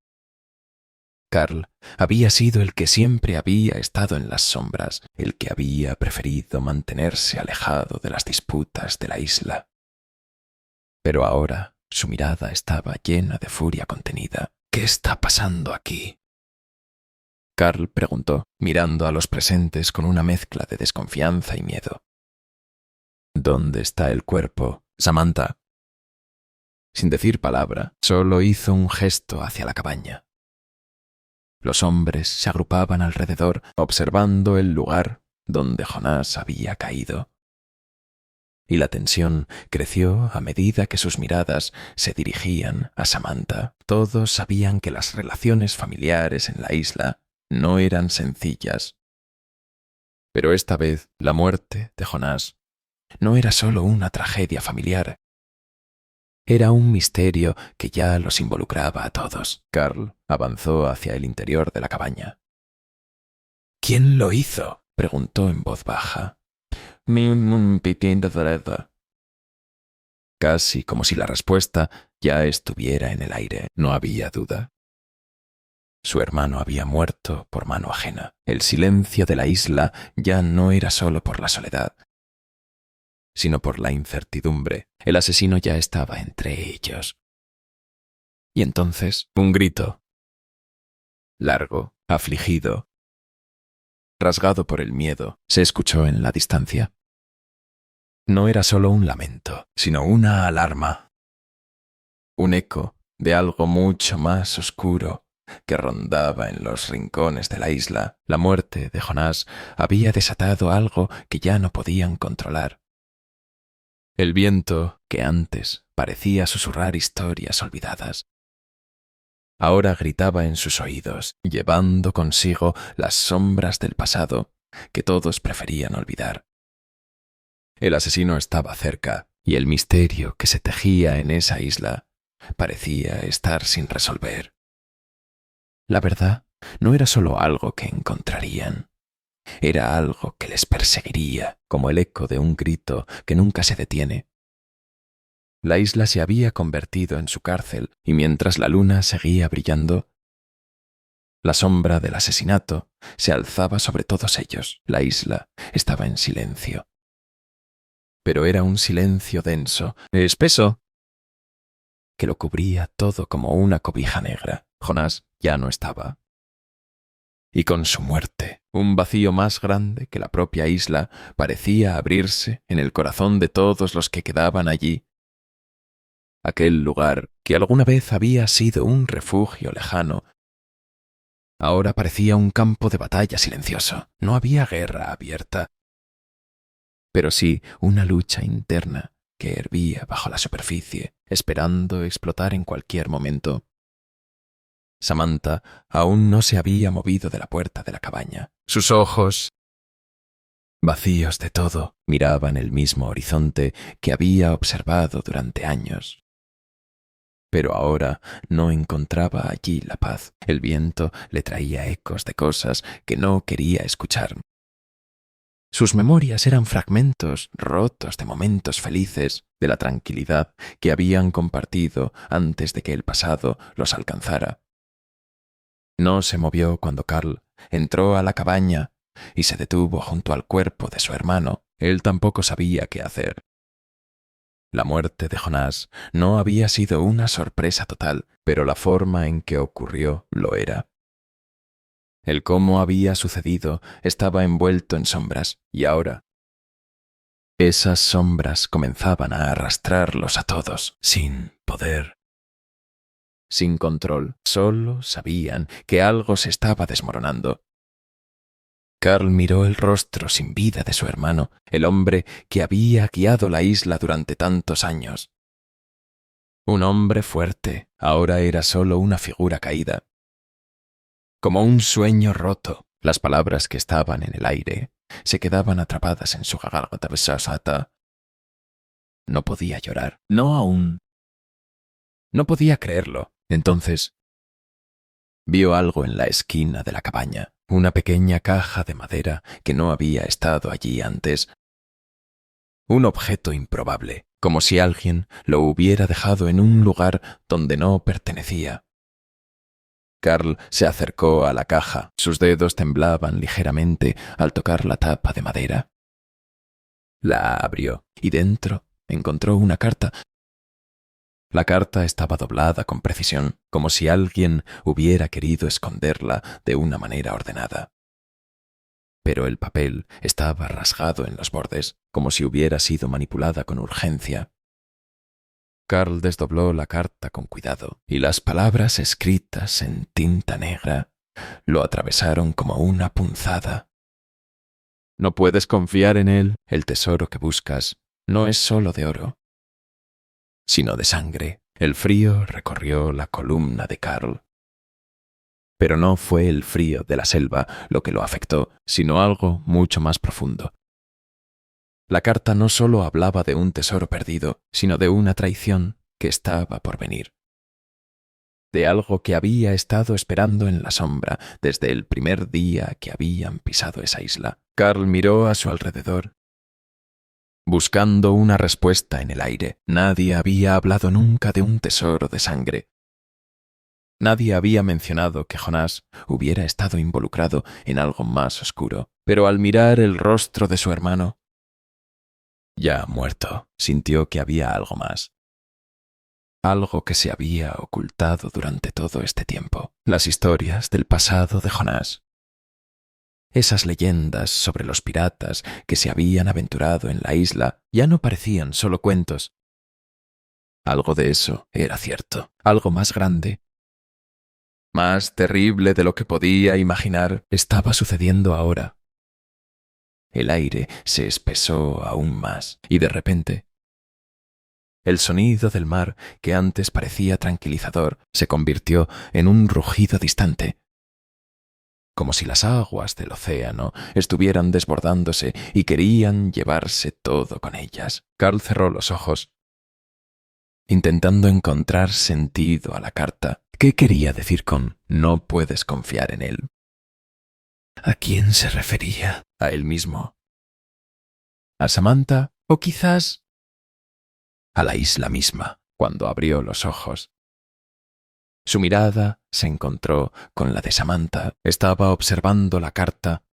Carl había sido el que siempre había estado en las sombras, el que había preferido mantenerse alejado de las disputas de la isla. Pero ahora su mirada estaba llena de furia contenida. ¿Qué está pasando aquí?, Carl preguntó, mirando a los presentes con una mezcla de desconfianza y miedo. ¿Dónde está el cuerpo, Samantha? Sin decir palabra, solo hizo un gesto hacia la cabaña. Los hombres se agrupaban alrededor, observando el lugar donde Jonás había caído. Y la tensión creció a medida que sus miradas se dirigían a Samantha. Todos sabían que las relaciones familiares en la isla no eran sencillas. Pero esta vez la muerte de Jonás no era solo una tragedia familiar. Era un misterio que ya los involucraba a todos. Carl avanzó hacia el interior de la cabaña. ¿Quién lo hizo?, preguntó en voz baja. Casi como si la respuesta ya estuviera en el aire. No había duda. Su hermano había muerto por mano ajena. El silencio de la isla ya no era solo por la soledad, sino por la incertidumbre. El asesino ya estaba entre ellos. Y entonces, un grito, largo, afligido, rasgado por el miedo, se escuchó en la distancia. No era solo un lamento, sino una alarma, un eco de algo mucho más oscuro que rondaba en los rincones de la isla. La muerte de Jonás había desatado algo que ya no podían controlar. El viento, que antes parecía susurrar historias olvidadas, ahora gritaba en sus oídos, llevando consigo las sombras del pasado que todos preferían olvidar. El asesino estaba cerca, y el misterio que se tejía en esa isla parecía estar sin resolver. La verdad no era solo algo que encontrarían, era algo que les perseguiría, como el eco de un grito que nunca se detiene. La isla se había convertido en su cárcel, y mientras la luna seguía brillando, la sombra del asesinato se alzaba sobre todos ellos. La isla estaba en silencio. Pero era un silencio denso, espeso, que lo cubría todo como una cobija negra. Jonás ya no estaba. Y con su muerte, un vacío más grande que la propia isla parecía abrirse en el corazón de todos los que quedaban allí. Aquel lugar, que alguna vez había sido un refugio lejano, ahora parecía un campo de batalla silencioso. No había guerra abierta, pero sí una lucha interna que hervía bajo la superficie, esperando explotar en cualquier momento. Samantha aún no se había movido de la puerta de la cabaña. Sus ojos, vacíos de todo, miraban el mismo horizonte que había observado durante años. Pero ahora no encontraba allí la paz. El viento le traía ecos de cosas que no quería escuchar. Sus memorias eran fragmentos rotos de momentos felices, de la tranquilidad que habían compartido antes de que el pasado los alcanzara. No se movió cuando Carl entró a la cabaña y se detuvo junto al cuerpo de su hermano. Él tampoco sabía qué hacer. La muerte de Jonás no había sido una sorpresa total, pero la forma en que ocurrió lo era. El cómo había sucedido estaba envuelto en sombras, y ahora esas sombras comenzaban a arrastrarlos a todos, sin poder, sin control. Solo sabían que algo se estaba desmoronando. Carl miró el rostro sin vida de su hermano, el hombre que había guiado la isla durante tantos años. Un hombre fuerte, ahora era solo una figura caída. Como un sueño roto, las palabras que estaban en el aire se quedaban atrapadas en su garganta besasata. No podía llorar, no aún. No podía creerlo. Entonces vio algo en la esquina de la cabaña, una pequeña caja de madera que no había estado allí antes. Un objeto improbable, como si alguien lo hubiera dejado en un lugar donde no pertenecía. Carl se acercó a la caja. Sus dedos temblaban ligeramente al tocar la tapa de madera. La abrió y dentro encontró una carta. La carta estaba doblada con precisión, como si alguien hubiera querido esconderla de una manera ordenada. Pero el papel estaba rasgado en los bordes, como si hubiera sido manipulada con urgencia. Carl desdobló la carta con cuidado, y las palabras escritas en tinta negra lo atravesaron como una punzada. No puedes confiar en él. El tesoro que buscas no es solo de oro, sino de sangre. El frío recorrió la columna de Carl. Pero no fue el frío de la selva lo que lo afectó, sino algo mucho más profundo. La carta no solo hablaba de un tesoro perdido, sino de una traición que estaba por venir. De algo que había estado esperando en la sombra desde el primer día que habían pisado esa isla. Carl miró a su alrededor, buscando una respuesta en el aire. Nadie había hablado nunca de un tesoro de sangre. Nadie había mencionado que Jonás hubiera estado involucrado en algo más oscuro. Pero al mirar el rostro de su hermano, ya muerto, sintió que había algo más. Algo que se había ocultado durante todo este tiempo. Las historias del pasado de Jonás. Esas leyendas sobre los piratas que se habían aventurado en la isla ya no parecían solo cuentos. Algo de eso era cierto. Algo más grande, más terrible de lo que podía imaginar, estaba sucediendo ahora. El aire se espesó aún más y de repente El sonido del mar, que antes parecía tranquilizador, se convirtió en un rugido distante, como si las aguas del océano estuvieran desbordándose y querían llevarse todo con ellas. Carl cerró los ojos, intentando encontrar sentido a la carta. ¿Qué quería decir con «no puedes confiar en él»? ¿A quién se refería? ¿A él mismo? ¿A Samantha? ¿O quizás a la isla misma? Cuando abrió los ojos, su mirada se encontró con la de Samantha. Estaba observando la carta,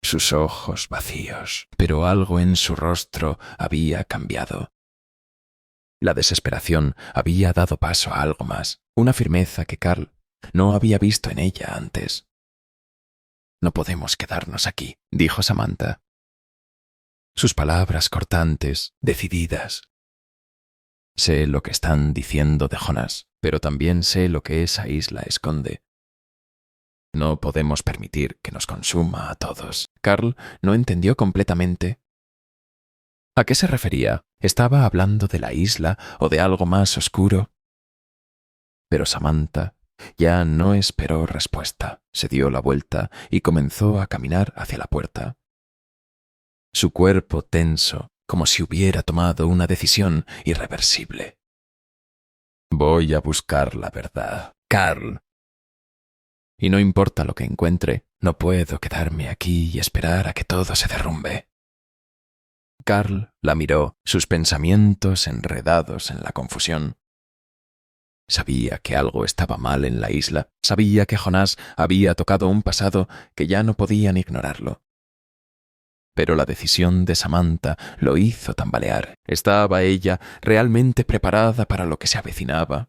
sus ojos vacíos, pero algo en su rostro había cambiado. La desesperación había dado paso a algo más, una firmeza que Carl no había visto en ella antes. «No podemos quedarnos aquí», dijo Samantha. Sus palabras cortantes, decididas. Sé lo que están diciendo de Jonás, pero también sé lo que esa isla esconde. No podemos permitir que nos consuma a todos. Carl no entendió completamente. ¿A qué se refería? ¿Estaba hablando de la isla o de algo más oscuro? Pero Samantha ya no esperó respuesta. Se dio la vuelta y comenzó a caminar hacia la puerta. Su cuerpo tenso, como si hubiera tomado una decisión irreversible. Voy a buscar la verdad, Carl. Y no importa lo que encuentre, no puedo quedarme aquí y esperar a que todo se derrumbe. Carl la miró, sus pensamientos enredados en la confusión. Sabía que algo estaba mal en la isla, sabía que Jonás había tocado un pasado que ya no podían ignorarlo. Pero la decisión de Samantha lo hizo tambalear. ¿Estaba ella realmente preparada para lo que se avecinaba?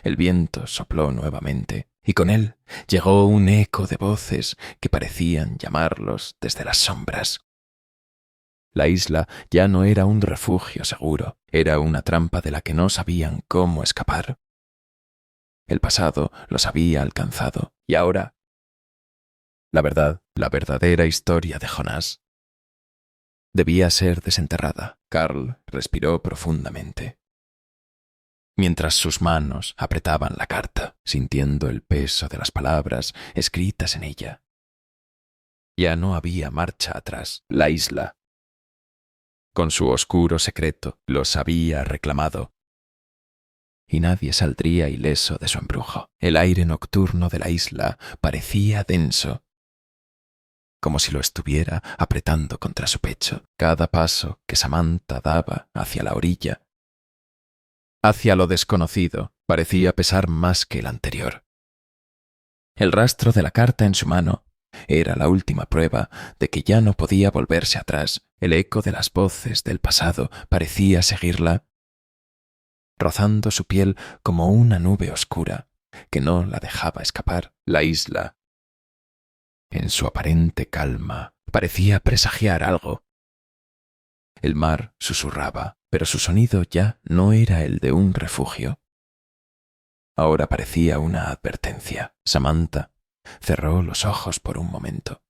El viento sopló nuevamente, y con él llegó un eco de voces que parecían llamarlos desde las sombras. La isla ya no era un refugio seguro, era una trampa de la que no sabían cómo escapar. El pasado los había alcanzado, y ahora la verdadera historia de Jonás debía ser desenterrada. Carl respiró profundamente, mientras sus manos apretaban la carta, sintiendo el peso de las palabras escritas en ella. Ya no había marcha atrás. La isla, con su oscuro secreto, los había reclamado, y nadie saldría ileso de su embrujo. El aire nocturno de la isla parecía denso, como si lo estuviera apretando contra su pecho. Cada paso que Samantha daba hacia la orilla, hacia lo desconocido, parecía pesar más que el anterior. El rastro de la carta en su mano era la última prueba de que ya no podía volverse atrás. El eco de las voces del pasado parecía seguirla, rozando su piel como una nube oscura que no la dejaba escapar. La isla, en su aparente calma, parecía presagiar algo. El mar susurraba, pero su sonido ya no era el de un refugio. Ahora parecía una advertencia. Samantha cerró los ojos por un momento,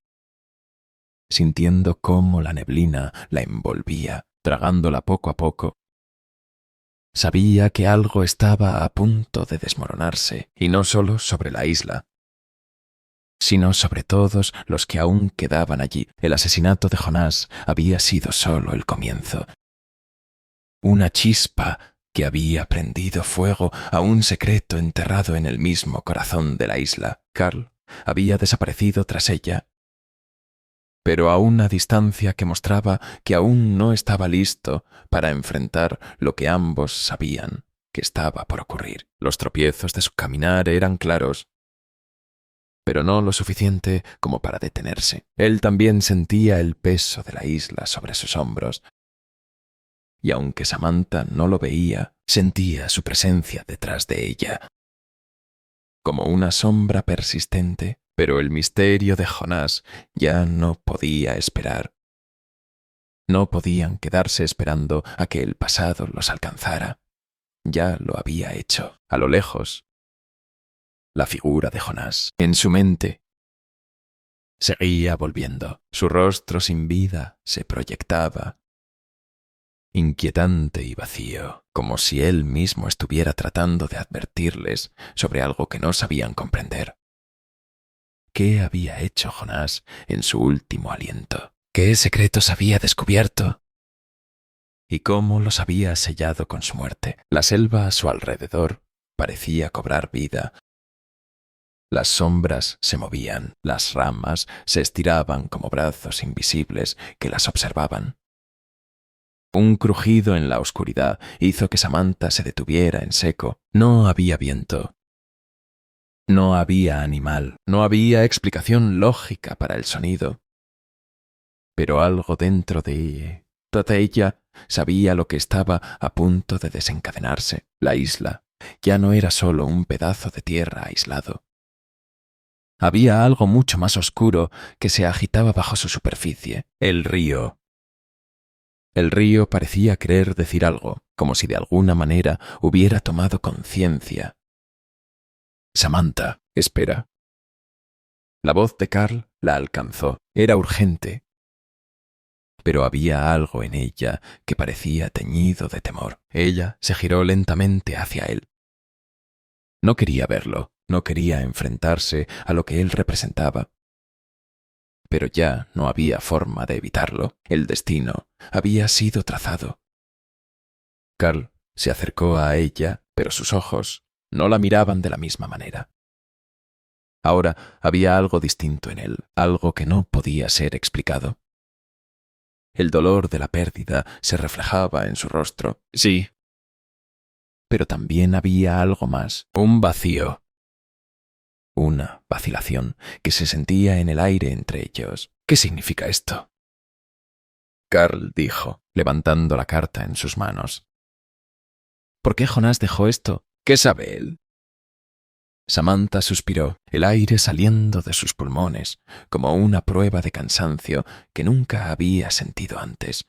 sintiendo cómo la neblina la envolvía, tragándola poco a poco. Sabía que algo estaba a punto de desmoronarse, y no solo sobre la isla, sino sobre todos los que aún quedaban allí. El asesinato de Jonás había sido solo el comienzo. Una chispa que había prendido fuego a un secreto enterrado en el mismo corazón de la isla. Carl había desaparecido tras ella, pero a una distancia que mostraba que aún no estaba listo para enfrentar lo que ambos sabían que estaba por ocurrir. Los tropiezos de su caminar eran claros, pero no lo suficiente como para detenerse. Él también sentía el peso de la isla sobre sus hombros, y aunque Samantha no lo veía, sentía su presencia detrás de ella, como una sombra persistente. Pero el misterio de Jonás ya no podía esperar. No podían quedarse esperando a que el pasado los alcanzara. Ya lo había hecho. A lo lejos, la figura de Jonás, en su mente, seguía volviendo. Su rostro sin vida se proyectaba, inquietante y vacío, como si él mismo estuviera tratando de advertirles sobre algo que no sabían comprender. ¿Qué había hecho Jonás en su último aliento? ¿Qué secretos había descubierto? ¿Y cómo los había sellado con su muerte? La selva a su alrededor parecía cobrar vida. Las sombras se movían, las ramas se estiraban como brazos invisibles que las observaban. Un crujido en la oscuridad hizo que Samantha se detuviera en seco. No había viento. No había animal. No había explicación lógica para el sonido. Pero algo dentro de ella sabía lo que estaba a punto de desencadenarse. La isla ya no era solo un pedazo de tierra aislado. Había algo mucho más oscuro que se agitaba bajo su superficie. El río. El río parecía querer decir algo, como si de alguna manera hubiera tomado conciencia. Samantha, espera. La voz de Carl la alcanzó. Era urgente. Pero había algo en ella que parecía teñido de temor. Ella se giró lentamente hacia él. No quería verlo, no quería enfrentarse a lo que él representaba. Pero ya no había forma de evitarlo. El destino había sido trazado. Carl se acercó a ella, pero sus ojos no la miraban de la misma manera. Ahora había algo distinto en él, algo que no podía ser explicado. El dolor de la pérdida se reflejaba en su rostro. Sí. Pero también había algo más, un vacío. Una vacilación que se sentía en el aire entre ellos. ¿Qué significa esto? Carl dijo, levantando la carta en sus manos. ¿Por qué Jonás dejó esto? ¿Qué sabe él? Samantha suspiró, el aire saliendo de sus pulmones, como una prueba de cansancio que nunca había sentido antes.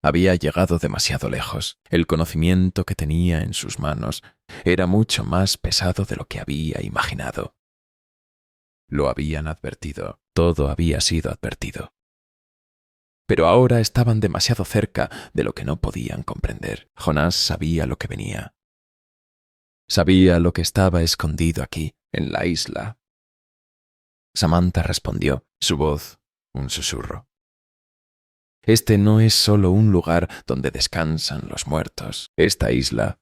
Había llegado demasiado lejos. El conocimiento que tenía en sus manos era mucho más pesado de lo que había imaginado. Lo habían advertido, todo había sido advertido. Pero ahora estaban demasiado cerca de lo que no podían comprender. Jonás sabía lo que venía. Sabía lo que estaba escondido aquí, en la isla. Samantha respondió, su voz un susurro. Este no es solo un lugar donde descansan los muertos. Esta isla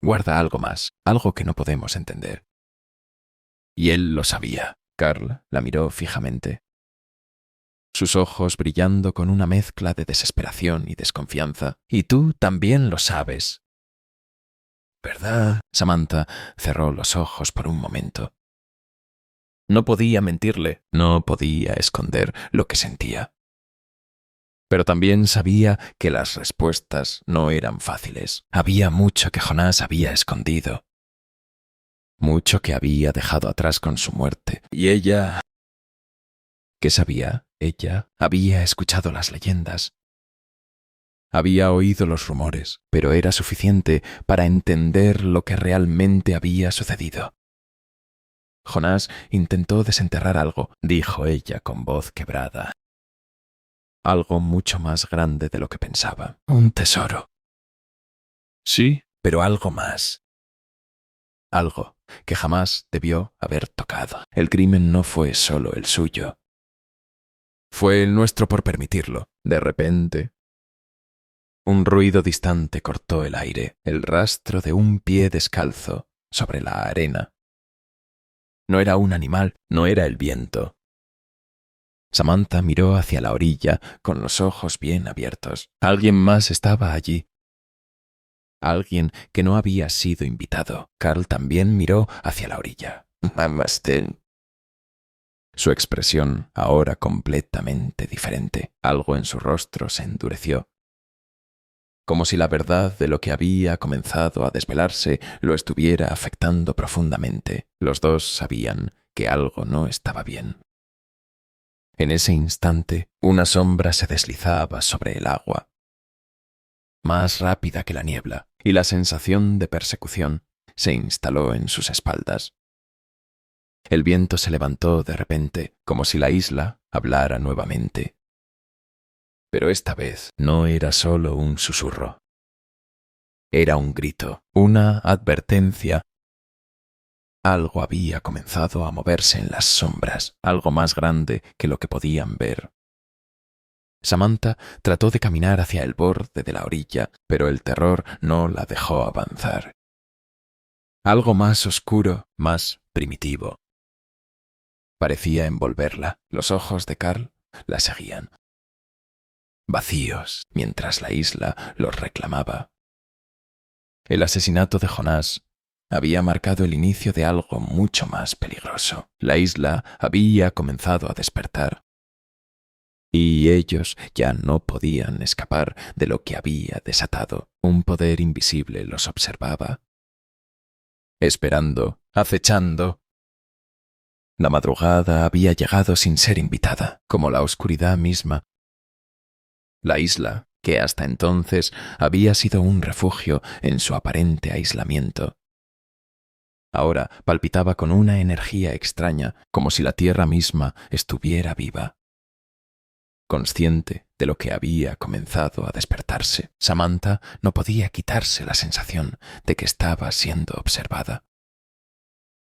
guarda algo más, algo que no podemos entender. Y él lo sabía. Carl la miró fijamente. Sus ojos brillando con una mezcla de desesperación y desconfianza. Y tú también lo sabes. ¿Verdad? Samantha cerró los ojos por un momento. No podía mentirle, no podía esconder lo que sentía. Pero también sabía que las respuestas no eran fáciles. Había mucho que Jonás había escondido. Mucho que había dejado atrás con su muerte. Y ella... ¿Qué sabía? Ella había escuchado las leyendas. Había oído los rumores, pero era suficiente para entender lo que realmente había sucedido. Jonás intentó desenterrar algo, dijo ella con voz quebrada. Algo mucho más grande de lo que pensaba. Un tesoro. Sí, pero algo más. Algo que jamás debió haber tocado. El crimen no fue solo el suyo. Fue el nuestro por permitirlo. De repente, un ruido distante cortó el aire, el rastro de un pie descalzo sobre la arena. No era un animal, no era el viento. Samantha miró hacia la orilla con los ojos bien abiertos. Alguien más estaba allí. Alguien que no había sido invitado. Carl también miró hacia la orilla. Namaste. Su expresión, ahora completamente diferente. Algo en su rostro se endureció. Como si la verdad de lo que había comenzado a desvelarse lo estuviera afectando profundamente. Los dos sabían que algo no estaba bien. En ese instante, una sombra se deslizaba sobre el agua, más rápida que la niebla, y la sensación de persecución se instaló en sus espaldas. El viento se levantó de repente, como si la isla hablara nuevamente. Pero esta vez no era solo un susurro. Era un grito, una advertencia. Algo había comenzado a moverse en las sombras, algo más grande que lo que podían ver. Samantha trató de caminar hacia el borde de la orilla, pero el terror no la dejó avanzar. Algo más oscuro, más primitivo. Parecía envolverla. Los ojos de Carl la seguían. Vacíos, mientras la isla los reclamaba. El asesinato de Jonás había marcado el inicio de algo mucho más peligroso. La isla había comenzado a despertar. Y ellos ya no podían escapar de lo que había desatado. Un poder invisible los observaba, esperando, acechando. La madrugada había llegado sin ser invitada, como la oscuridad misma. La isla, que hasta entonces había sido un refugio en su aparente aislamiento, ahora palpitaba con una energía extraña, como si la tierra misma estuviera viva. Consciente de lo que había comenzado a despertarse, Samantha no podía quitarse la sensación de que estaba siendo observada.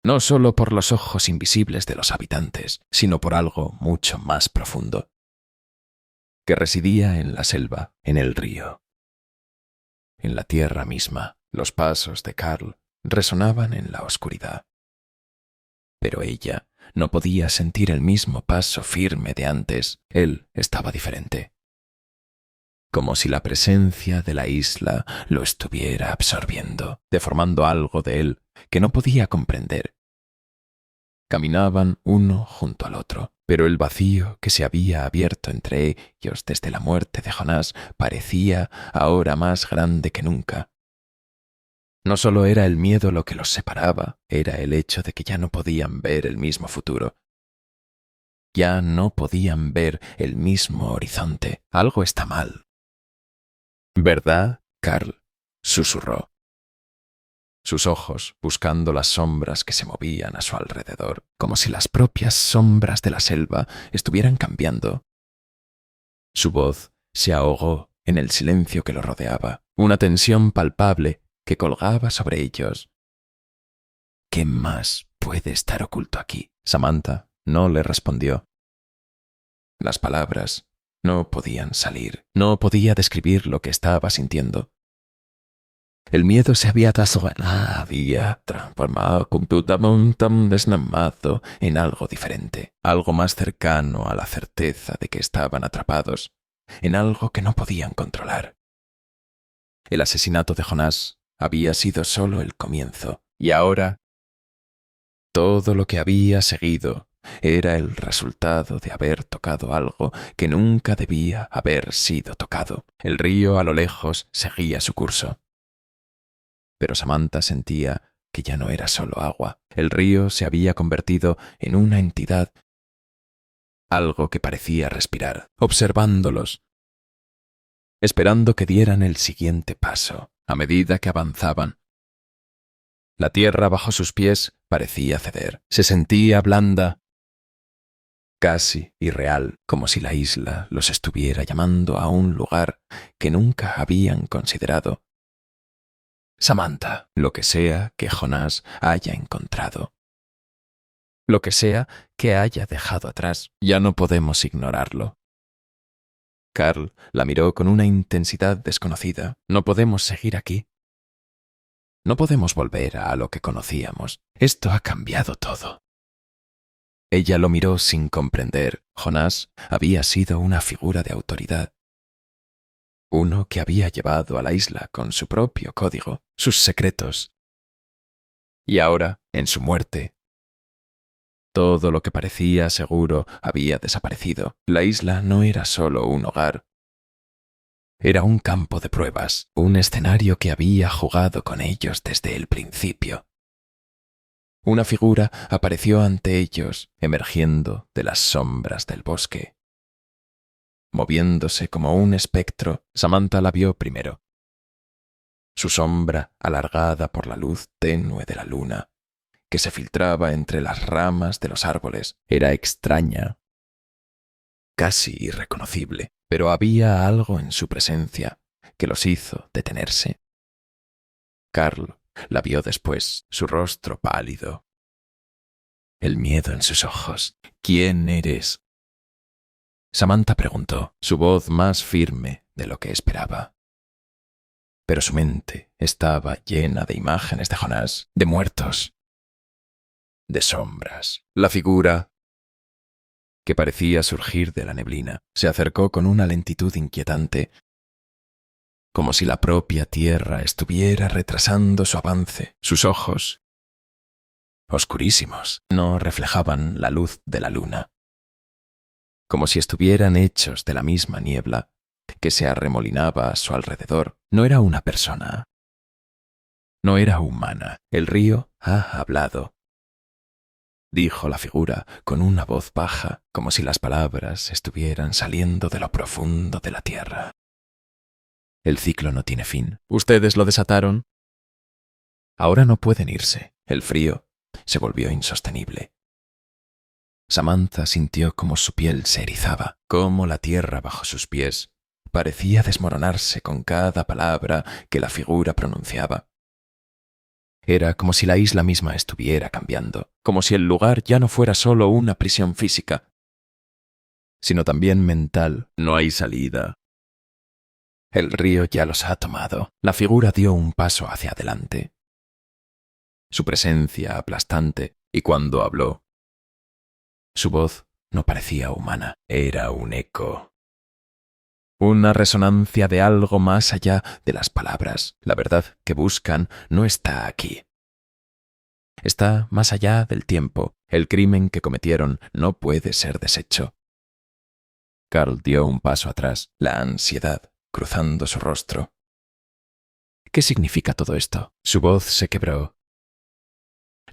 No solo por los ojos invisibles de los habitantes, sino por algo mucho más profundo, que residía en la selva, en el río. En la tierra misma, los pasos de Carl resonaban en la oscuridad. Pero ella no podía sentir el mismo paso firme de antes. Él estaba diferente. Como si la presencia de la isla lo estuviera absorbiendo, deformando algo de él que no podía comprender. Caminaban uno junto al otro, pero el vacío que se había abierto entre ellos desde la muerte de Jonás parecía ahora más grande que nunca. No solo era el miedo lo que los separaba, era el hecho de que ya no podían ver el mismo futuro. Ya no podían ver el mismo horizonte. Algo está mal. ¿Verdad, Carl? Susurró. Sus ojos buscando las sombras que se movían a su alrededor, como si las propias sombras de la selva estuvieran cambiando. Su voz se ahogó en el silencio que lo rodeaba, una tensión palpable que colgaba sobre ellos. ¿Qué más puede estar oculto aquí? Samantha no le respondió. Las palabras no podían salir, no podía describir lo que estaba sintiendo. El miedo se había transformado completamente desnamado en algo diferente, algo más cercano a la certeza de que estaban atrapados, en algo que no podían controlar. El asesinato de Jonás había sido solo el comienzo, y ahora todo lo que había seguido era el resultado de haber tocado algo que nunca debía haber sido tocado. El río a lo lejos seguía su curso. Pero Samantha sentía que ya no era solo agua. El río se había convertido en una entidad, algo que parecía respirar, observándolos, esperando que dieran el siguiente paso. A medida que avanzaban, la tierra bajo sus pies parecía ceder. Se sentía blanda, casi irreal, como si la isla los estuviera llamando a un lugar que nunca habían considerado. Samantha, lo que sea que Jonás haya encontrado, lo que sea que haya dejado atrás, ya no podemos ignorarlo. Carl la miró con una intensidad desconocida. No podemos seguir aquí. No podemos volver a lo que conocíamos. Esto ha cambiado todo. Ella lo miró sin comprender. Jonás había sido una figura de autoridad. Uno que había llevado a la isla con su propio código, sus secretos. Y ahora, en su muerte, todo lo que parecía seguro había desaparecido. La isla no era solo un hogar. Era un campo de pruebas, un escenario que había jugado con ellos desde el principio. Una figura apareció ante ellos, emergiendo de las sombras del bosque. Moviéndose como un espectro, Samantha la vio primero. Su sombra, alargada por la luz tenue de la luna, que se filtraba entre las ramas de los árboles, era extraña. casi irreconocible, pero había algo en su presencia que los hizo detenerse. Carl la vio después, su rostro pálido, el miedo en sus ojos. ¿Quién eres? Samantha preguntó, su voz más firme de lo que esperaba. Pero su mente estaba llena de imágenes de Jonás, de muertos, de sombras. La figura, que parecía surgir de la neblina, se acercó con una lentitud inquietante, como si la propia tierra estuviera retrasando su avance. Sus ojos, oscurísimos, no reflejaban la luz de la luna, como si estuvieran hechos de la misma niebla que se arremolinaba a su alrededor. No era una persona, no era humana. El río ha hablado, dijo la figura con una voz baja, como si las palabras estuvieran saliendo de lo profundo de la tierra. El ciclo no tiene fin. ¿Ustedes lo desataron? Ahora no pueden irse. El frío se volvió insostenible. Samantha sintió como su piel se erizaba, como la tierra bajo sus pies parecía desmoronarse con cada palabra que la figura pronunciaba. Era como si la isla misma estuviera cambiando, como si el lugar ya no fuera solo una prisión física, sino también mental. No hay salida. El río ya los ha tomado. La figura dio un paso hacia adelante. Su presencia aplastante, y cuando habló, su voz no parecía humana, era un eco. Una resonancia de algo más allá de las palabras. La verdad que buscan no está aquí. Está más allá del tiempo. El crimen que cometieron no puede ser deshecho. Carl dio un paso atrás, la ansiedad cruzando su rostro. ¿Qué significa todo esto? Su voz se quebró.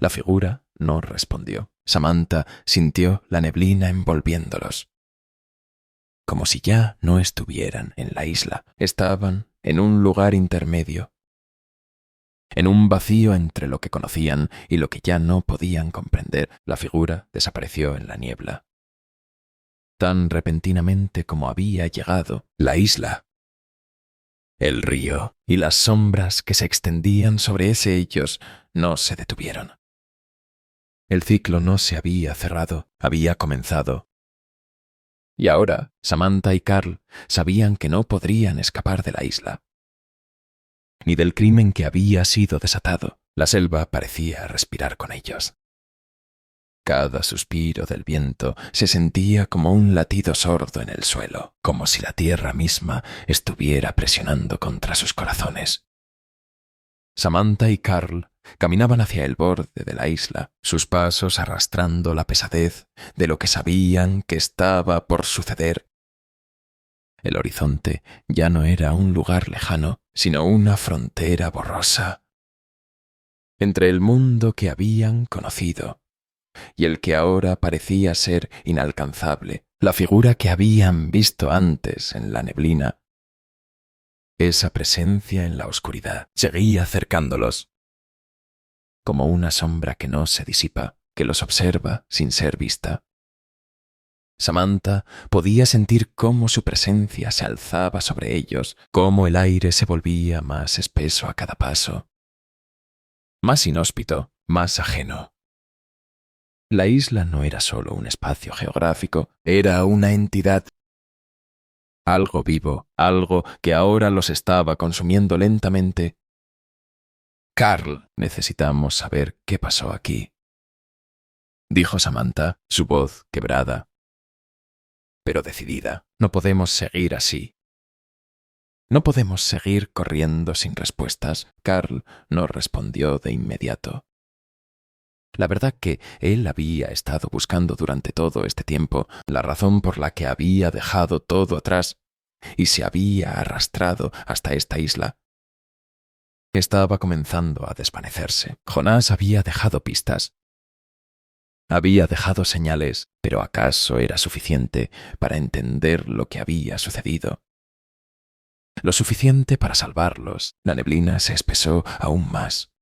La figura no respondió. Samantha sintió la neblina envolviéndolos, como si ya no estuvieran en la isla. Estaban en un lugar intermedio, en un vacío entre lo que conocían y lo que ya no podían comprender. La figura desapareció en la niebla, tan repentinamente como había llegado. La isla, el río y las sombras que se extendían sobre ellos no se detuvieron. El ciclo no se había cerrado, había comenzado. Y ahora Samantha y Carl sabían que no podrían escapar de la isla, ni del crimen que había sido desatado. La selva parecía respirar con ellos. Cada suspiro del viento se sentía como un latido sordo en el suelo, como si la tierra misma estuviera presionando contra sus corazones. Samantha y Carl caminaban hacia el borde de la isla, sus pasos arrastrando la pesadez de lo que sabían que estaba por suceder. El horizonte ya no era un lugar lejano, sino una frontera borrosa entre el mundo que habían conocido y el que ahora parecía ser inalcanzable. La figura que habían visto antes en la neblina, esa presencia en la oscuridad, seguía acercándolos, como una sombra que no se disipa, que los observa sin ser vista. Samantha podía sentir cómo su presencia se alzaba sobre ellos, cómo el aire se volvía más espeso a cada paso, más inhóspito, más ajeno. La isla no era solo un espacio geográfico, era una entidad, algo vivo, algo que ahora los estaba consumiendo lentamente. Carl, necesitamos saber qué pasó aquí, dijo Samantha, su voz quebrada, pero decidida. No podemos seguir así. No podemos seguir corriendo sin respuestas. Carl no respondió de inmediato. La verdad que él había estado buscando durante todo este tiempo la razón por la que había dejado todo atrás y se había arrastrado hasta esta isla. Estaba comenzando a desvanecerse. Jonás había dejado pistas. Había dejado señales, pero ¿acaso era suficiente para entender lo que había sucedido? Lo suficiente para salvarlos. La neblina se espesó aún más,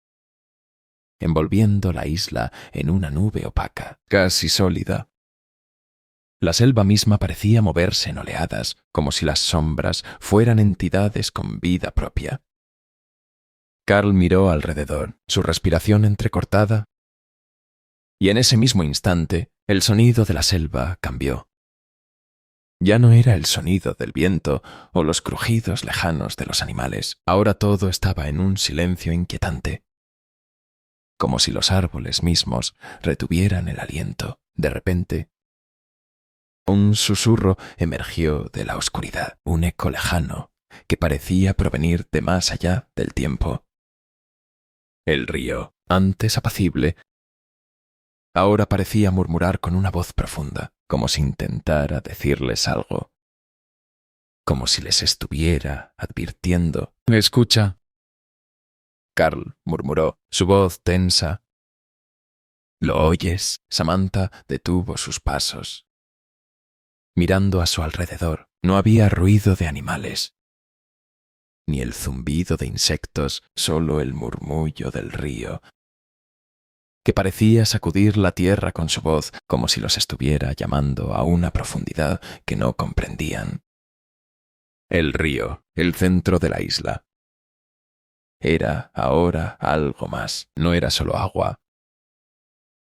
envolviendo la isla en una nube opaca, casi sólida. La selva misma parecía moverse en oleadas, como si las sombras fueran entidades con vida propia. Carl miró alrededor, su respiración entrecortada, y en ese mismo instante el sonido de la selva cambió. Ya no era el sonido del viento o los crujidos lejanos de los animales. Ahora todo estaba en un silencio inquietante, como si los árboles mismos retuvieran el aliento. De repente, un susurro emergió de la oscuridad, un eco lejano que parecía provenir de más allá del tiempo. El río, antes apacible, ahora parecía murmurar con una voz profunda, como si intentara decirles algo, como si les estuviera advirtiendo. «Escucha», Carl murmuró, su voz tensa. «¿Lo oyes?» Samantha detuvo sus pasos. Mirando a su alrededor, no había ruido de animales, ni el zumbido de insectos, solo el murmullo del río, que parecía sacudir la tierra con su voz, como si los estuviera llamando a una profundidad que no comprendían. El río, el centro de la isla. Era ahora algo más, no era solo agua.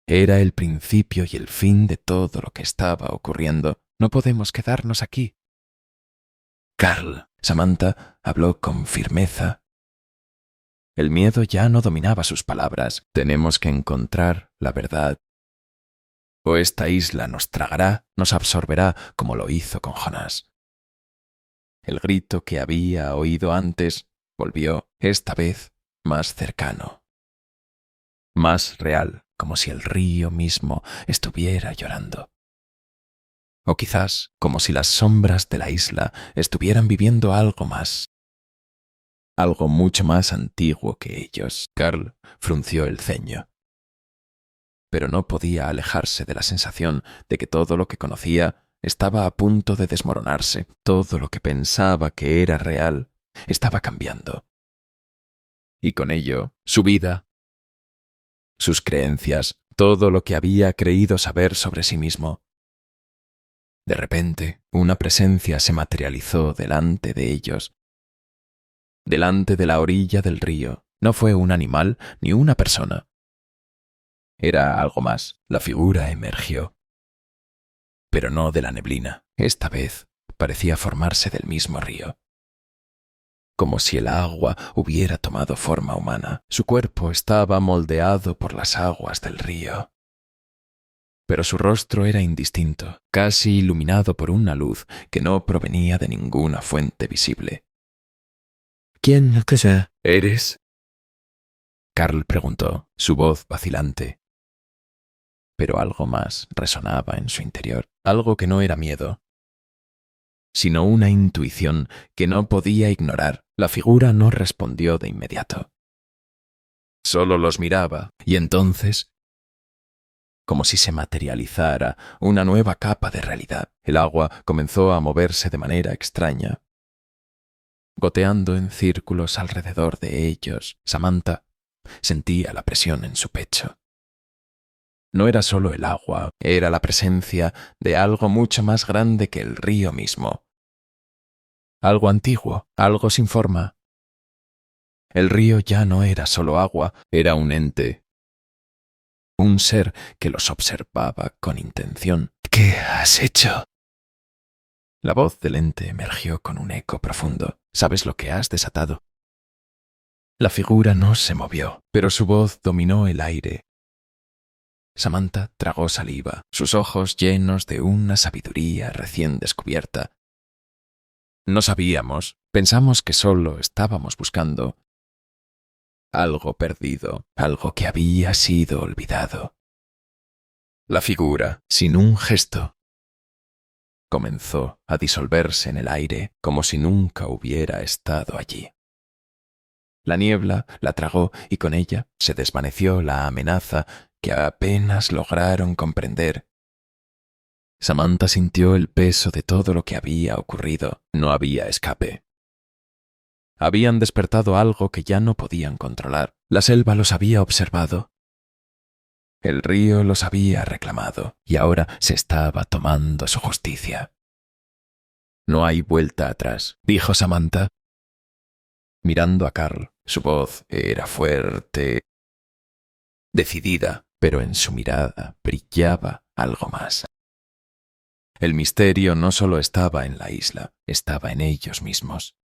Era el principio y el fin de todo lo que estaba ocurriendo. No podemos quedarnos aquí. Carl, Samantha habló con firmeza. El miedo ya no dominaba sus palabras. Tenemos que encontrar la verdad. O esta isla nos tragará, nos absorberá, como lo hizo con Jonás. El grito que había oído antes volvió, esta vez, más cercano, más real, como si el río mismo estuviera llorando. O quizás como si las sombras de la isla estuvieran viviendo algo más, algo mucho más antiguo que ellos. Carl frunció el ceño, pero no podía alejarse de la sensación de que todo lo que conocía estaba a punto de desmoronarse. Todo lo que pensaba que era real estaba cambiando. Y con ello, su vida, sus creencias, todo lo que había creído saber sobre sí mismo. De repente, una presencia se materializó delante de ellos, delante de la orilla del río. No fue un animal ni una persona. Era algo más. La figura emergió, pero no de la neblina. Esta vez parecía formarse del mismo río, como si el agua hubiera tomado forma humana. Su cuerpo estaba moldeado por las aguas del río, pero su rostro era indistinto, casi iluminado por una luz que no provenía de ninguna fuente visible. «¿Quién eres?» Carl preguntó, su voz vacilante. Pero algo más resonaba en su interior, algo que no era miedo, sino una intuición que no podía ignorar. La figura no respondió de inmediato. Solo los miraba, y entonces, como si se materializara una nueva capa de realidad, el agua comenzó a moverse de manera extraña, goteando en círculos alrededor de ellos. Samantha sentía la presión en su pecho. No era solo el agua, era la presencia de algo mucho más grande que el río mismo. Algo antiguo, algo sin forma. El río ya no era solo agua, era un ente, un ser que los observaba con intención. «¿Qué has hecho?» La voz del ente emergió con un eco profundo. «¿Sabes lo que has desatado?» La figura no se movió, pero su voz dominó el aire. Samantha tragó saliva, sus ojos llenos de una sabiduría recién descubierta. No sabíamos, pensamos que solo estábamos buscando algo perdido, algo que había sido olvidado. La figura, sin un gesto, comenzó a disolverse en el aire como si nunca hubiera estado allí. La niebla la tragó y con ella se desvaneció la amenaza que apenas lograron comprender. Samantha sintió el peso de todo lo que había ocurrido. No había escape. Habían despertado algo que ya no podían controlar. La selva los había observado. El río los había reclamado y ahora se estaba tomando su justicia. No hay vuelta atrás, dijo Samantha. Mirando a Carl, su voz era fuerte, decidida, pero en su mirada brillaba algo más. El misterio no solo estaba en la isla, estaba en ellos mismos.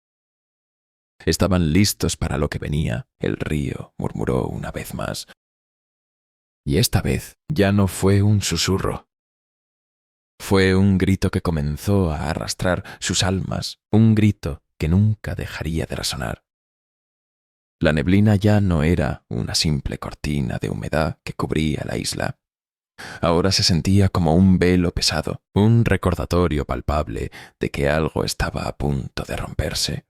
Estaban listos para lo que venía, el río murmuró una vez más. Y esta vez ya no fue un susurro. Fue un grito que comenzó a arrastrar sus almas, un grito que nunca dejaría de resonar. La neblina ya no era una simple cortina de humedad que cubría la isla. Ahora se sentía como un velo pesado, un recordatorio palpable de que algo estaba a punto de romperse.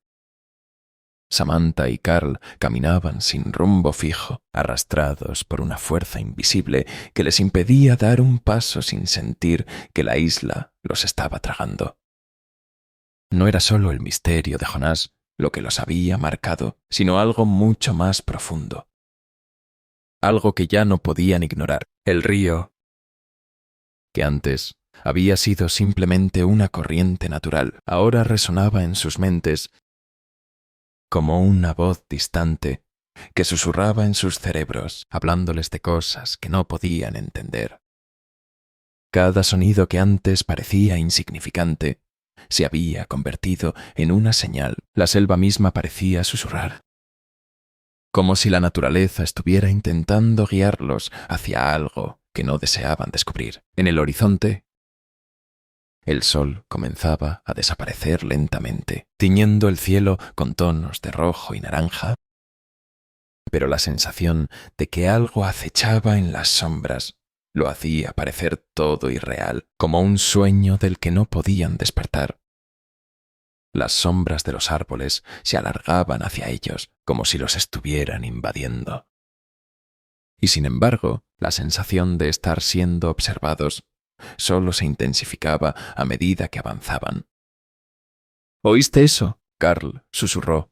Samantha y Carl caminaban sin rumbo fijo, arrastrados por una fuerza invisible que les impedía dar un paso sin sentir que la isla los estaba tragando. No era solo el misterio de Jonás lo que los había marcado, sino algo mucho más profundo. Algo que ya no podían ignorar, el río, que antes había sido simplemente una corriente natural, ahora resonaba en sus mentes como una voz distante que susurraba en sus cerebros, hablándoles de cosas que no podían entender. Cada sonido que antes parecía insignificante se había convertido en una señal. La selva misma parecía susurrar, como si la naturaleza estuviera intentando guiarlos hacia algo que no deseaban descubrir. En el horizonte, el sol comenzaba a desaparecer lentamente, tiñendo el cielo con tonos de rojo y naranja, pero la sensación de que algo acechaba en las sombras lo hacía parecer todo irreal, como un sueño del que no podían despertar. Las sombras de los árboles se alargaban hacia ellos, como si los estuvieran invadiendo. Y sin embargo, la sensación de estar siendo observados solo se intensificaba a medida que avanzaban. ¿Oíste eso? Carl susurró.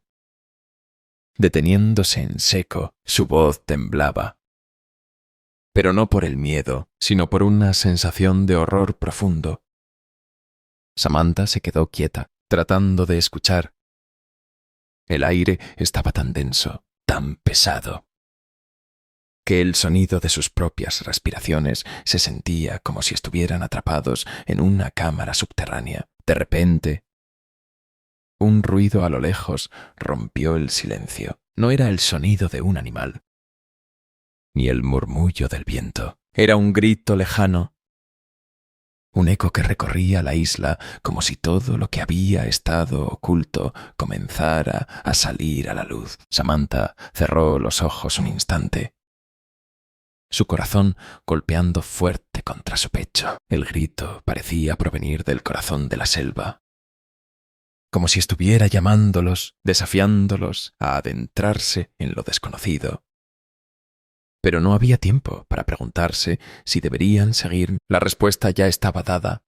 Deteniéndose en seco, su voz temblaba. Pero no por el miedo, sino por una sensación de horror profundo. Samantha se quedó quieta, tratando de escuchar. El aire estaba tan denso, tan pesado, que el sonido de sus propias respiraciones se sentía como si estuvieran atrapados en una cámara subterránea. De repente, un ruido a lo lejos rompió el silencio. No era el sonido de un animal, ni el murmullo del viento. Era un grito lejano, un eco que recorría la isla como si todo lo que había estado oculto comenzara a salir a la luz. Samantha cerró los ojos un instante, su corazón golpeando fuerte contra su pecho. El grito parecía provenir del corazón de la selva, como si estuviera llamándolos, desafiándolos a adentrarse en lo desconocido. Pero no había tiempo para preguntarse si deberían seguir. La respuesta ya estaba dada.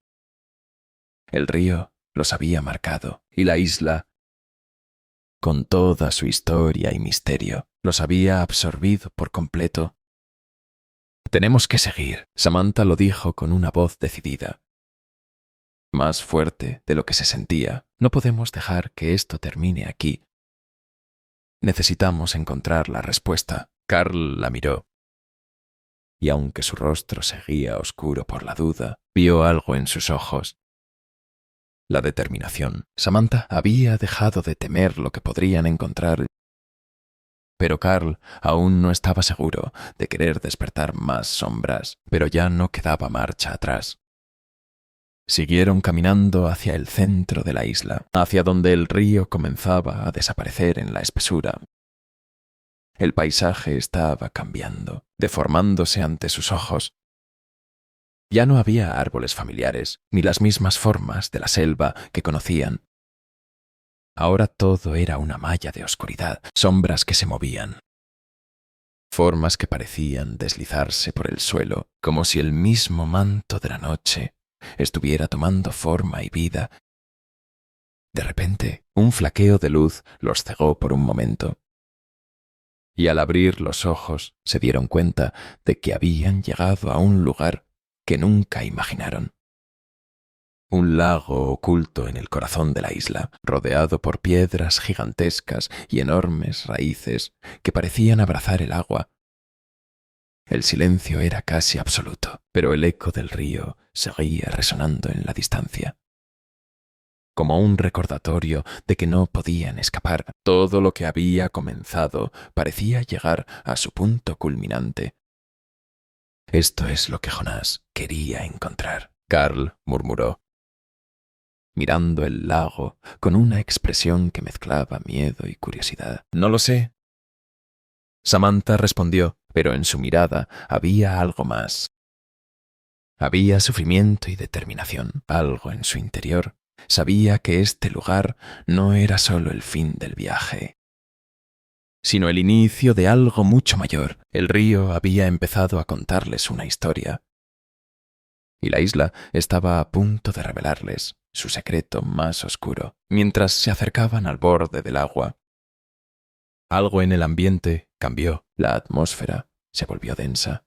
El río los había marcado y la isla, con toda su historia y misterio, los había absorbido por completo. Tenemos que seguir, Samantha lo dijo con una voz decidida, más fuerte de lo que se sentía. No podemos dejar que esto termine aquí. Necesitamos encontrar la respuesta. Carl la miró, y aunque su rostro seguía oscuro por la duda, vio algo en sus ojos. La determinación. Samantha había dejado de temer lo que podrían encontrar, pero Carl aún no estaba seguro de querer despertar más sombras, pero ya no quedaba marcha atrás. Siguieron caminando hacia el centro de la isla, hacia donde el río comenzaba a desaparecer en la espesura. El paisaje estaba cambiando, deformándose ante sus ojos. Ya no había árboles familiares, ni las mismas formas de la selva que conocían. Ahora todo era una malla de oscuridad, sombras que se movían, formas que parecían deslizarse por el suelo, como si el mismo manto de la noche estuviera tomando forma y vida. De repente, un flaqueo de luz los cegó por un momento, y al abrir los ojos se dieron cuenta de que habían llegado a un lugar que nunca imaginaron. Un lago oculto en el corazón de la isla, rodeado por piedras gigantescas y enormes raíces que parecían abrazar el agua. El silencio era casi absoluto, pero el eco del río seguía resonando en la distancia. Como un recordatorio de que no podían escapar, todo lo que había comenzado parecía llegar a su punto culminante. Esto es lo que Jonás quería encontrar, Carl murmuró, mirando el lago con una expresión que mezclaba miedo y curiosidad. No lo sé. Samantha respondió, pero en su mirada había algo más. Había sufrimiento y determinación, algo en su interior. Sabía que este lugar no era solo el fin del viaje, sino el inicio de algo mucho mayor. El río había empezado a contarles una historia, y la isla estaba a punto de revelarles su secreto más oscuro. Mientras se acercaban al borde del agua, algo en el ambiente cambió. La atmósfera se volvió densa,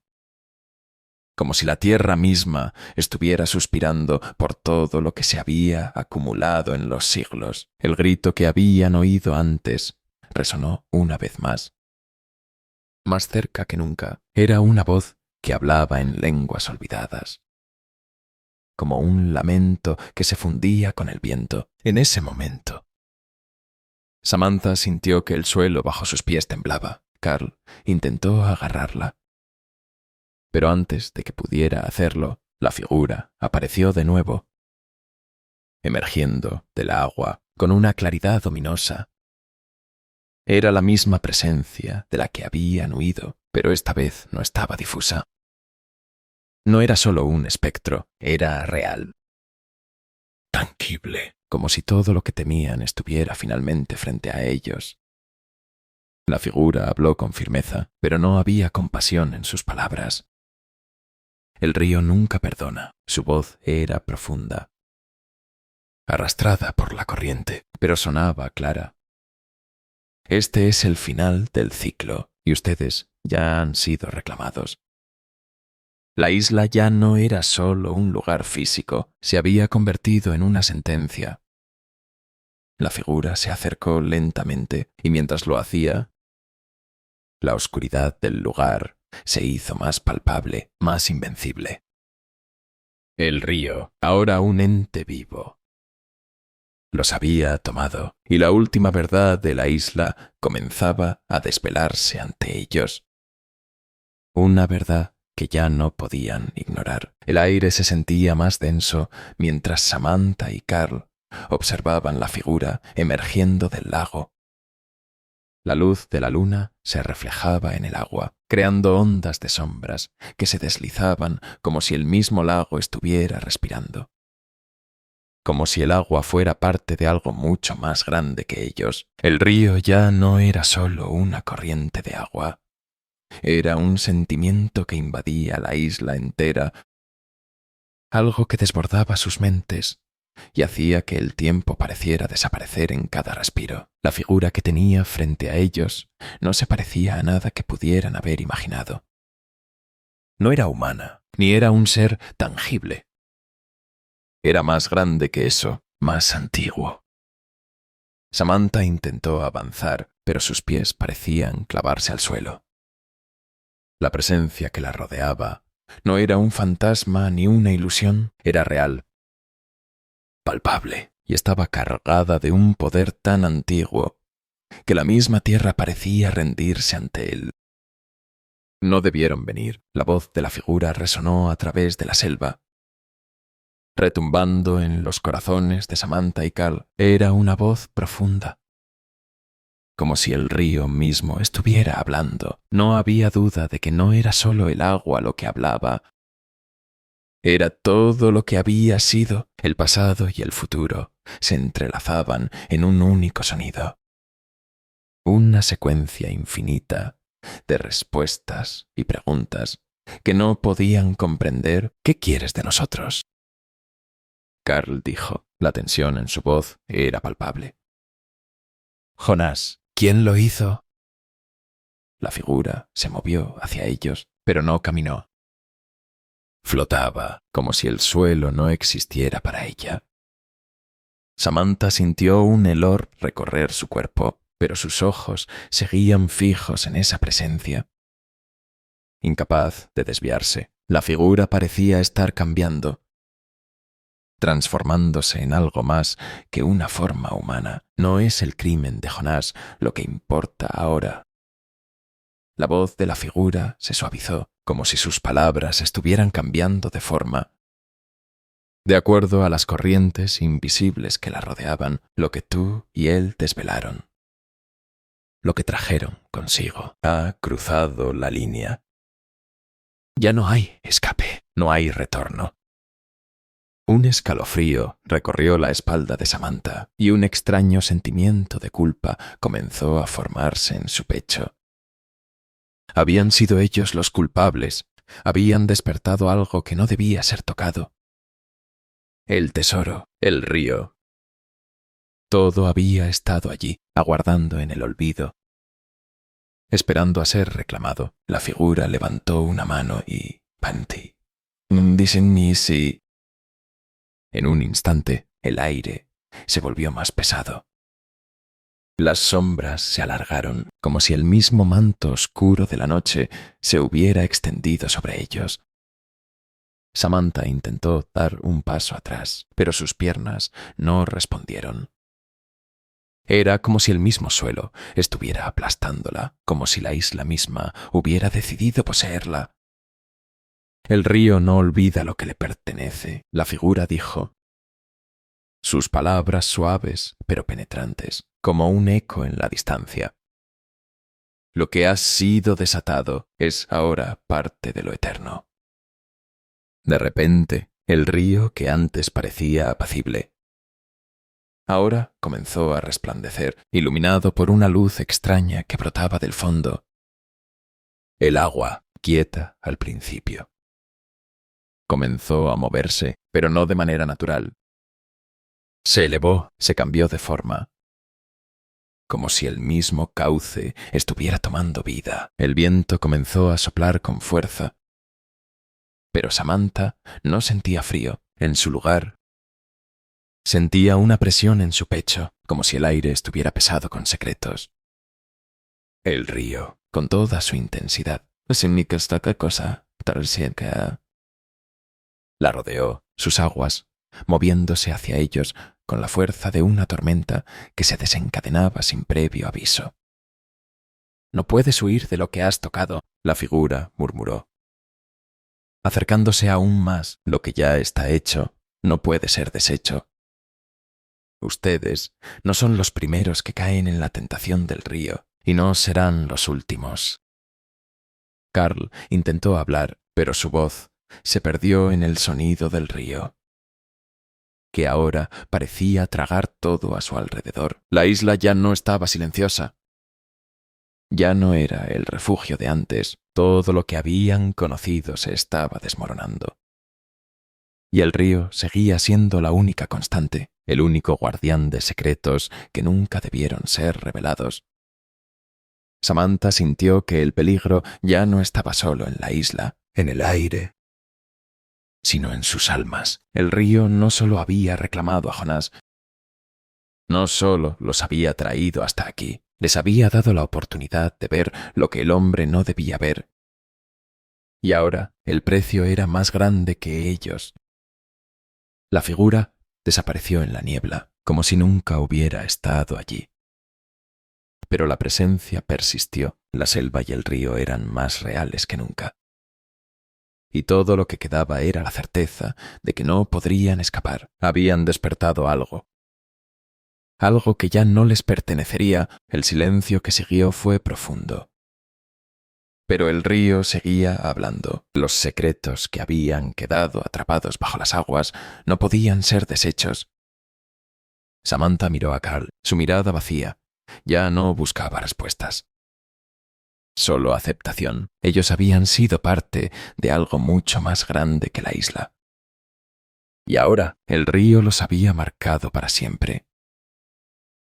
como si la tierra misma estuviera suspirando por todo lo que se había acumulado en los siglos. El grito que habían oído antes resonó una vez más cerca que nunca. Era una voz que hablaba en lenguas olvidadas, como un lamento que se fundía con el viento. En ese momento, Samantha sintió que el suelo bajo sus pies temblaba. Carl intentó agarrarla, pero antes de que pudiera hacerlo, la figura apareció de nuevo, emergiendo del agua con una claridad ominosa. Era la misma presencia de la que habían huido, pero esta vez no estaba difusa. No era solo un espectro, era real, tangible, como si todo lo que temían estuviera finalmente frente a ellos. La figura habló con firmeza, pero no había compasión en sus palabras. El río nunca perdona. Su voz era profunda, arrastrada por la corriente, pero sonaba clara. Este es el final del ciclo, y ustedes ya han sido reclamados. La isla ya no era solo un lugar físico, se había convertido en una sentencia. La figura se acercó lentamente, y mientras lo hacía, la oscuridad del lugar se hizo más palpable, más invencible. El río, ahora un ente vivo, los había tomado, y la última verdad de la isla comenzaba a desvelarse ante ellos. Una verdad que ya no podían ignorar. El aire se sentía más denso mientras Samantha y Carl observaban la figura emergiendo del lago. La luz de la luna se reflejaba en el agua, creando ondas de sombras que se deslizaban como si el mismo lago estuviera respirando. Como si el agua fuera parte de algo mucho más grande que ellos. El río ya no era solo una corriente de agua. Era un sentimiento que invadía la isla entera, algo que desbordaba sus mentes y hacía que el tiempo pareciera desaparecer en cada respiro. La figura que tenía frente a ellos no se parecía a nada que pudieran haber imaginado. No era humana, ni era un ser tangible. Era más grande que eso, más antiguo. Samantha intentó avanzar, pero sus pies parecían clavarse al suelo. La presencia que la rodeaba no era un fantasma ni una ilusión, era real, palpable, y estaba cargada de un poder tan antiguo que la misma tierra parecía rendirse ante él. No debieron venir. La voz de la figura resonó a través de la selva, retumbando en los corazones de Samantha y Carl. Era una voz profunda, como si el río mismo estuviera hablando. No había duda de que no era solo el agua lo que hablaba. Era todo lo que había sido. El pasado y el futuro se entrelazaban en un único sonido. Una secuencia infinita de respuestas y preguntas que no podían comprender. ¿Qué quieres de nosotros?, Carl dijo. La tensión en su voz era palpable. Jonás, ¿quién lo hizo? La figura se movió hacia ellos, pero no caminó. Flotaba, como si el suelo no existiera para ella. Samantha sintió un helor recorrer su cuerpo, pero sus ojos seguían fijos en esa presencia. Incapaz de desviarse, la figura parecía estar cambiando, transformándose en algo más que una forma humana. No es el crimen de Jonás lo que importa ahora. La voz de la figura se suavizó, como si sus palabras estuvieran cambiando de forma. De acuerdo a las corrientes invisibles que la rodeaban, lo que tú y él desvelaron, lo que trajeron consigo, ha cruzado la línea. Ya no hay escape, no hay retorno. Un escalofrío recorrió la espalda de Samantha y un extraño sentimiento de culpa comenzó a formarse en su pecho. Habían sido ellos los culpables, habían despertado algo que no debía ser tocado. El tesoro, el río. Todo había estado allí, aguardando en el olvido. Esperando a ser reclamado, la figura levantó una mano y... Panti. Dicen ni si... En un instante, el aire se volvió más pesado. Las sombras se alargaron, como si el mismo manto oscuro de la noche se hubiera extendido sobre ellos. Samantha intentó dar un paso atrás, pero sus piernas no respondieron. Era como si el mismo suelo estuviera aplastándola, como si la isla misma hubiera decidido poseerla. El río no olvida lo que le pertenece, la figura dijo. Sus palabras suaves pero penetrantes, como un eco en la distancia. Lo que ha sido desatado es ahora parte de lo eterno. De repente, el río que antes parecía apacible, ahora comenzó a resplandecer, iluminado por una luz extraña que brotaba del fondo. El agua, quieta al principio, comenzó a moverse, pero no de manera natural. Se elevó, se cambió de forma, como si el mismo cauce estuviera tomando vida. El viento comenzó a soplar con fuerza, pero Samantha no sentía frío. En su lugar, sentía una presión en su pecho, como si el aire estuviera pesado con secretos. El río, con toda su intensidad, la rodeó, sus aguas, moviéndose hacia ellos con la fuerza de una tormenta que se desencadenaba sin previo aviso. No puedes huir de lo que has tocado, la figura murmuró. Acercándose aún más, lo que ya está hecho no puede ser deshecho. Ustedes no son los primeros que caen en la tentación del río, y no serán los últimos. Carl intentó hablar, pero su voz se perdió en el sonido del río, que ahora parecía tragar todo a su alrededor. La isla ya no estaba silenciosa. Ya no era el refugio de antes. Todo lo que habían conocido se estaba desmoronando. Y el río seguía siendo la única constante, el único guardián de secretos que nunca debieron ser revelados. Samantha sintió que el peligro ya no estaba solo en la isla, en el aire, sino en sus almas. El río no solo había reclamado a Jonás, no solo los había traído hasta aquí, les había dado la oportunidad de ver lo que el hombre no debía ver. Y ahora el precio era más grande que ellos. La figura desapareció en la niebla, como si nunca hubiera estado allí. Pero la presencia persistió. La selva y el río eran más reales que nunca. Y todo lo que quedaba era la certeza de que no podrían escapar. Habían despertado algo. Algo que ya no les pertenecería. El silencio que siguió fue profundo. Pero el río seguía hablando. Los secretos que habían quedado atrapados bajo las aguas no podían ser deshechos. Samantha miró a Carl, su mirada vacía. Ya no buscaba respuestas. Solo aceptación. Ellos habían sido parte de algo mucho más grande que la isla. Y ahora el río los había marcado para siempre.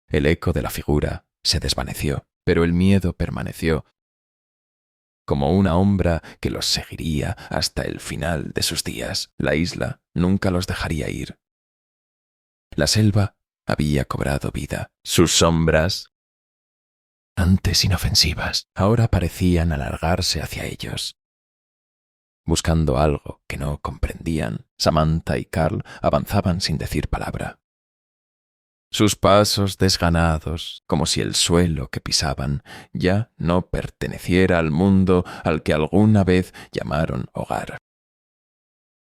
El eco de la figura se desvaneció, pero el miedo permaneció, como una sombra que los seguiría hasta el final de sus días. La isla nunca los dejaría ir. La selva había cobrado vida. Sus sombras, antes inofensivas, ahora parecían alargarse hacia ellos. Buscando algo que no comprendían, Samantha y Carl avanzaban sin decir palabra. Sus pasos desganados, como si el suelo que pisaban ya no perteneciera al mundo al que alguna vez llamaron hogar.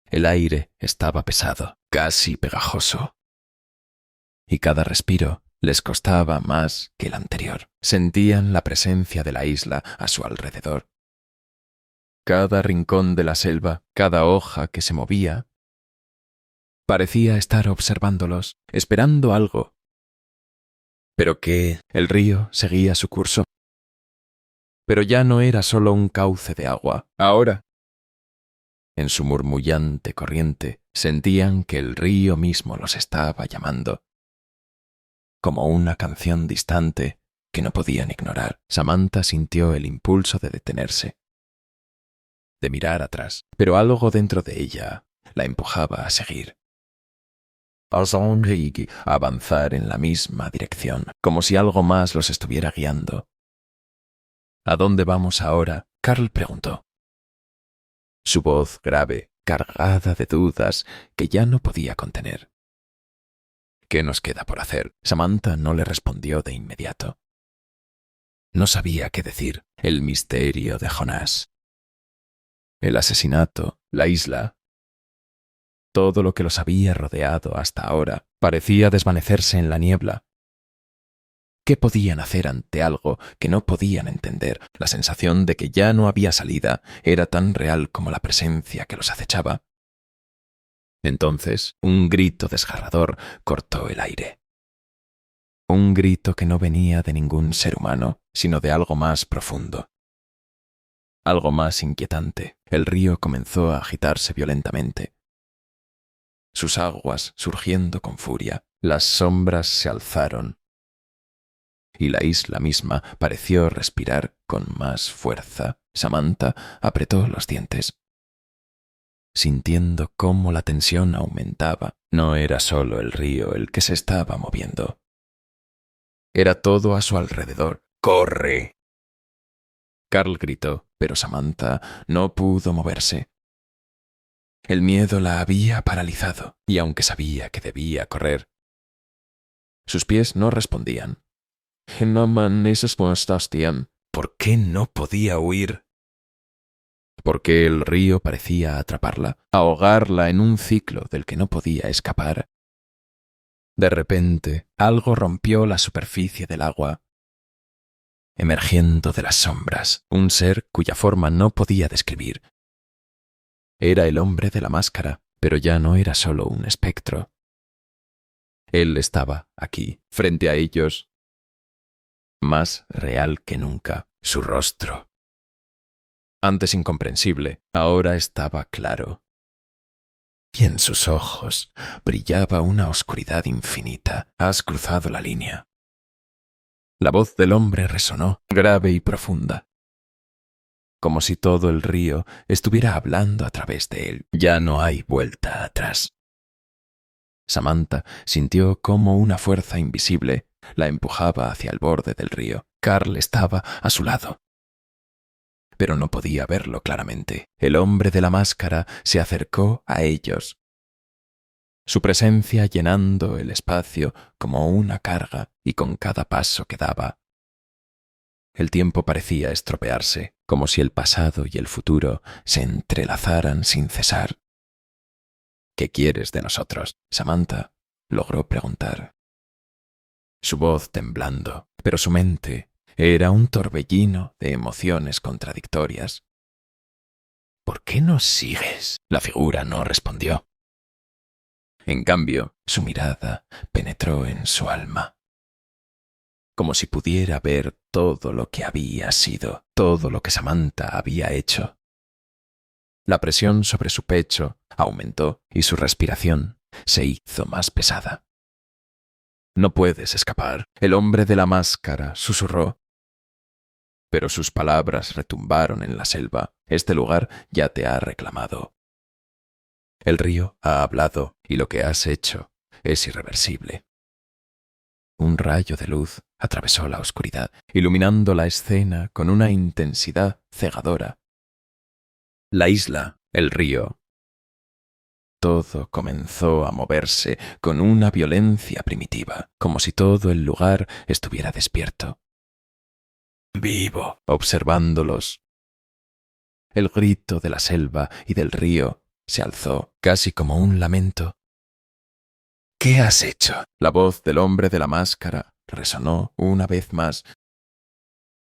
El aire estaba pesado, casi pegajoso, y cada respiro les costaba más que el anterior. Sentían la presencia de la isla a su alrededor. Cada rincón de la selva, cada hoja que se movía, parecía estar observándolos, esperando algo. Pero que el río seguía su curso. Pero ya no era solo un cauce de agua. Ahora, en su murmullante corriente, sentían que el río mismo los estaba llamando, como una canción distante que no podían ignorar. Samantha sintió el impulso de detenerse, de mirar atrás, pero algo dentro de ella la empujaba a seguir, a avanzar en la misma dirección, como si algo más los estuviera guiando. ¿A dónde vamos ahora?, Carl preguntó. Su voz grave, cargada de dudas que ya no podía contener. ¿Qué nos queda por hacer? Samantha no le respondió de inmediato. No sabía qué decir. El misterio de Jonás, el asesinato, la isla, todo lo que los había rodeado hasta ahora parecía desvanecerse en la niebla. ¿Qué podían hacer ante algo que no podían entender? La sensación de que ya no había salida era tan real como la presencia que los acechaba. Entonces, un grito desgarrador cortó el aire. Un grito que no venía de ningún ser humano, sino de algo más profundo. Algo más inquietante. El río comenzó a agitarse violentamente. Sus aguas surgiendo con furia, las sombras se alzaron, y la isla misma pareció respirar con más fuerza. Samantha apretó los dientes, sintiendo cómo la tensión aumentaba. No era solo el río el que se estaba moviendo. Era todo a su alrededor. ¡Corre!, Carl gritó, pero Samantha no pudo moverse. El miedo la había paralizado, y aunque sabía que debía correr, sus pies no respondían. ¿Por qué no podía huir? Porque el río parecía atraparla, ahogarla en un ciclo del que no podía escapar. De repente, algo rompió la superficie del agua, emergiendo de las sombras, un ser cuya forma no podía describir. Era el hombre de la máscara, pero ya no era solo un espectro. Él estaba aquí, frente a ellos, más real que nunca. Su rostro, antes incomprensible, ahora estaba claro. Y en sus ojos brillaba una oscuridad infinita. Has cruzado la línea. La voz del hombre resonó, grave y profunda, como si todo el río estuviera hablando a través de él. Ya no hay vuelta atrás. Samantha sintió cómo una fuerza invisible la empujaba hacia el borde del río. Carl estaba a su lado, pero no podía verlo claramente. El hombre de la máscara se acercó a ellos, su presencia llenando el espacio como una carga, y con cada paso que daba, el tiempo parecía estropearse, como si el pasado y el futuro se entrelazaran sin cesar. ¿Qué quieres de nosotros?, Samantha logró preguntar, su voz temblando, pero su mente era un torbellino de emociones contradictorias. ¿Por qué nos sigues? La figura no respondió. En cambio, su mirada penetró en su alma, como si pudiera ver todo lo que había sido, todo lo que Samantha había hecho. La presión sobre su pecho aumentó y su respiración se hizo más pesada. No puedes escapar. El hombre de la máscara susurró. pero sus palabras retumbaron en la selva. Este lugar ya te ha reclamado. El río ha hablado y lo que has hecho es irreversible. Un rayo de luz atravesó la oscuridad, iluminando la escena con una intensidad cegadora. La isla, el río. Todo comenzó a moverse con una violencia primitiva, como si todo el lugar estuviera despierto. Vivo, observándolos. El grito de la selva y del río se alzó, casi como un lamento. ¿Qué has hecho? La voz del hombre de la máscara resonó una vez más,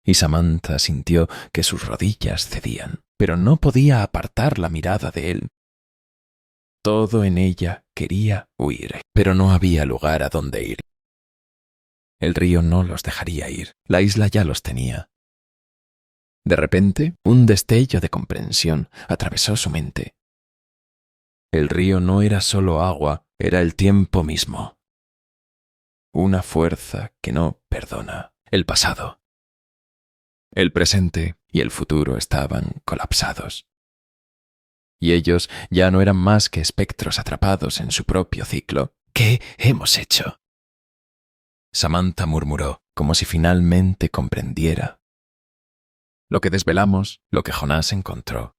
y Samantha sintió que sus rodillas cedían, pero no podía apartar la mirada de él. Todo en ella quería huir, pero no había lugar a donde ir. El río no los dejaría ir, la isla ya los tenía. De repente, un destello de comprensión atravesó su mente. El río no era solo agua, era el tiempo mismo. Una fuerza que no perdona. El pasado, el presente y el futuro estaban colapsados. Y ellos ya no eran más que espectros atrapados en su propio ciclo. ¿Qué hemos hecho? Samantha murmuró, como si finalmente comprendiera. Lo que desvelamos, lo que Jonás encontró.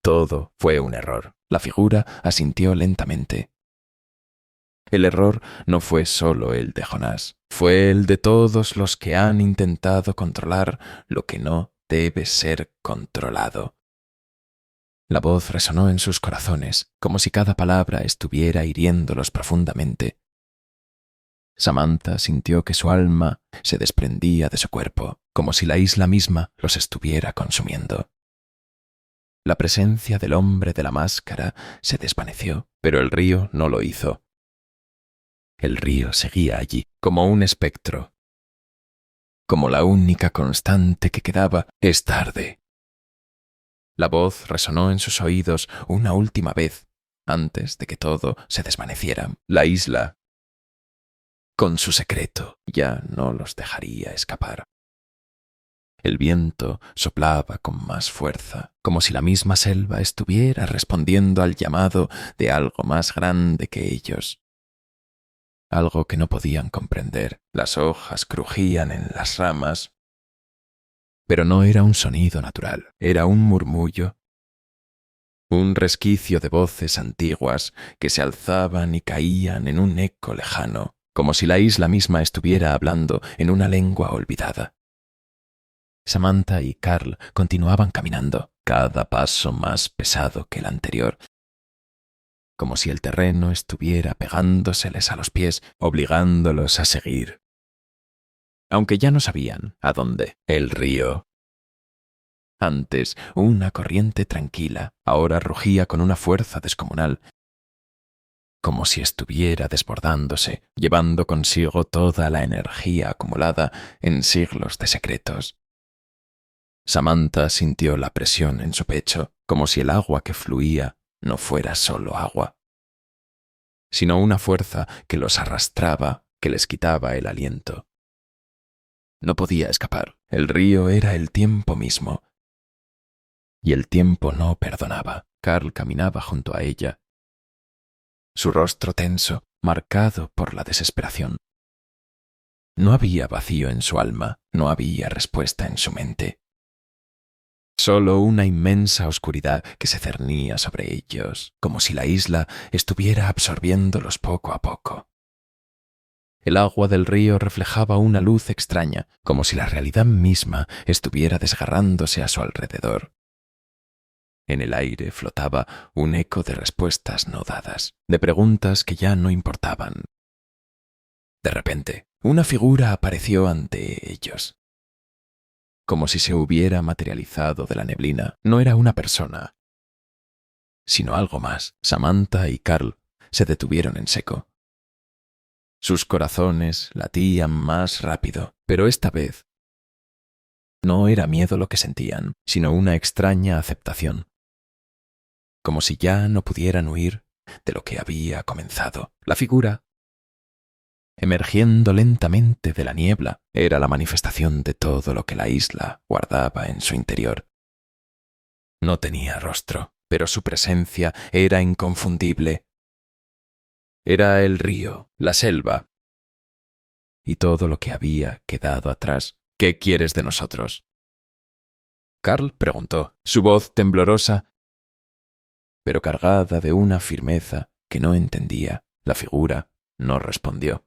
Todo fue un error. La figura asintió lentamente. El error no fue solo el de Jonás, fue el de todos los que han intentado controlar lo que no debe ser controlado. La voz resonó en sus corazones, como si cada palabra estuviera hiriéndolos profundamente. Samantha sintió que su alma se desprendía de su cuerpo, como si la isla misma los estuviera consumiendo. La presencia del hombre de la máscara se desvaneció, pero el río no lo hizo. El río seguía allí, como un espectro. Como la única constante que quedaba, es tarde. La voz resonó en sus oídos una última vez, antes de que todo se desvaneciera. La isla, con su secreto, ya no los dejaría escapar. El viento soplaba con más fuerza, como si la misma selva estuviera respondiendo al llamado de algo más grande que ellos. Algo que no podían comprender. Las hojas crujían en las ramas, pero no era un sonido natural, era un murmullo, un resquicio de voces antiguas que se alzaban y caían en un eco lejano, como si la isla misma estuviera hablando en una lengua olvidada. Samantha y Carl continuaban caminando, cada paso más pesado que el anterior, como si el terreno estuviera pegándoseles a los pies, obligándolos a seguir. Aunque ya no sabían a dónde. El río. Antes, una corriente tranquila, ahora rugía con una fuerza descomunal, como si estuviera desbordándose, llevando consigo toda la energía acumulada en siglos de secretos. Samantha sintió la presión en su pecho, como si el agua que fluía no fuera solo agua, sino una fuerza que los arrastraba, que les quitaba el aliento. No podía escapar. El río era el tiempo mismo. Y el tiempo no perdonaba. Carl caminaba junto a ella, su rostro tenso, marcado por la desesperación. No había vacío en su alma, no había respuesta en su mente. Solo una inmensa oscuridad que se cernía sobre ellos, como si la isla estuviera absorbiéndolos poco a poco. El agua del río reflejaba una luz extraña, como si la realidad misma estuviera desgarrándose a su alrededor. En el aire flotaba un eco de respuestas no dadas, de preguntas que ya no importaban. De repente, una figura apareció ante ellos, como si se hubiera materializado de la neblina. No era una persona, sino algo más. Samantha y Carl se detuvieron en seco. Sus corazones latían más rápido, pero esta vez no era miedo lo que sentían, sino una extraña aceptación, como si ya no pudieran huir de lo que había comenzado. La figura emergiendo lentamente de la niebla, era la manifestación de todo lo que la isla guardaba en su interior. No tenía rostro, pero su presencia era inconfundible. Era el río, la selva, y todo lo que había quedado atrás. ¿Qué quieres de nosotros? Carl preguntó, su voz temblorosa, pero cargada de una firmeza que no entendía. La figura no respondió.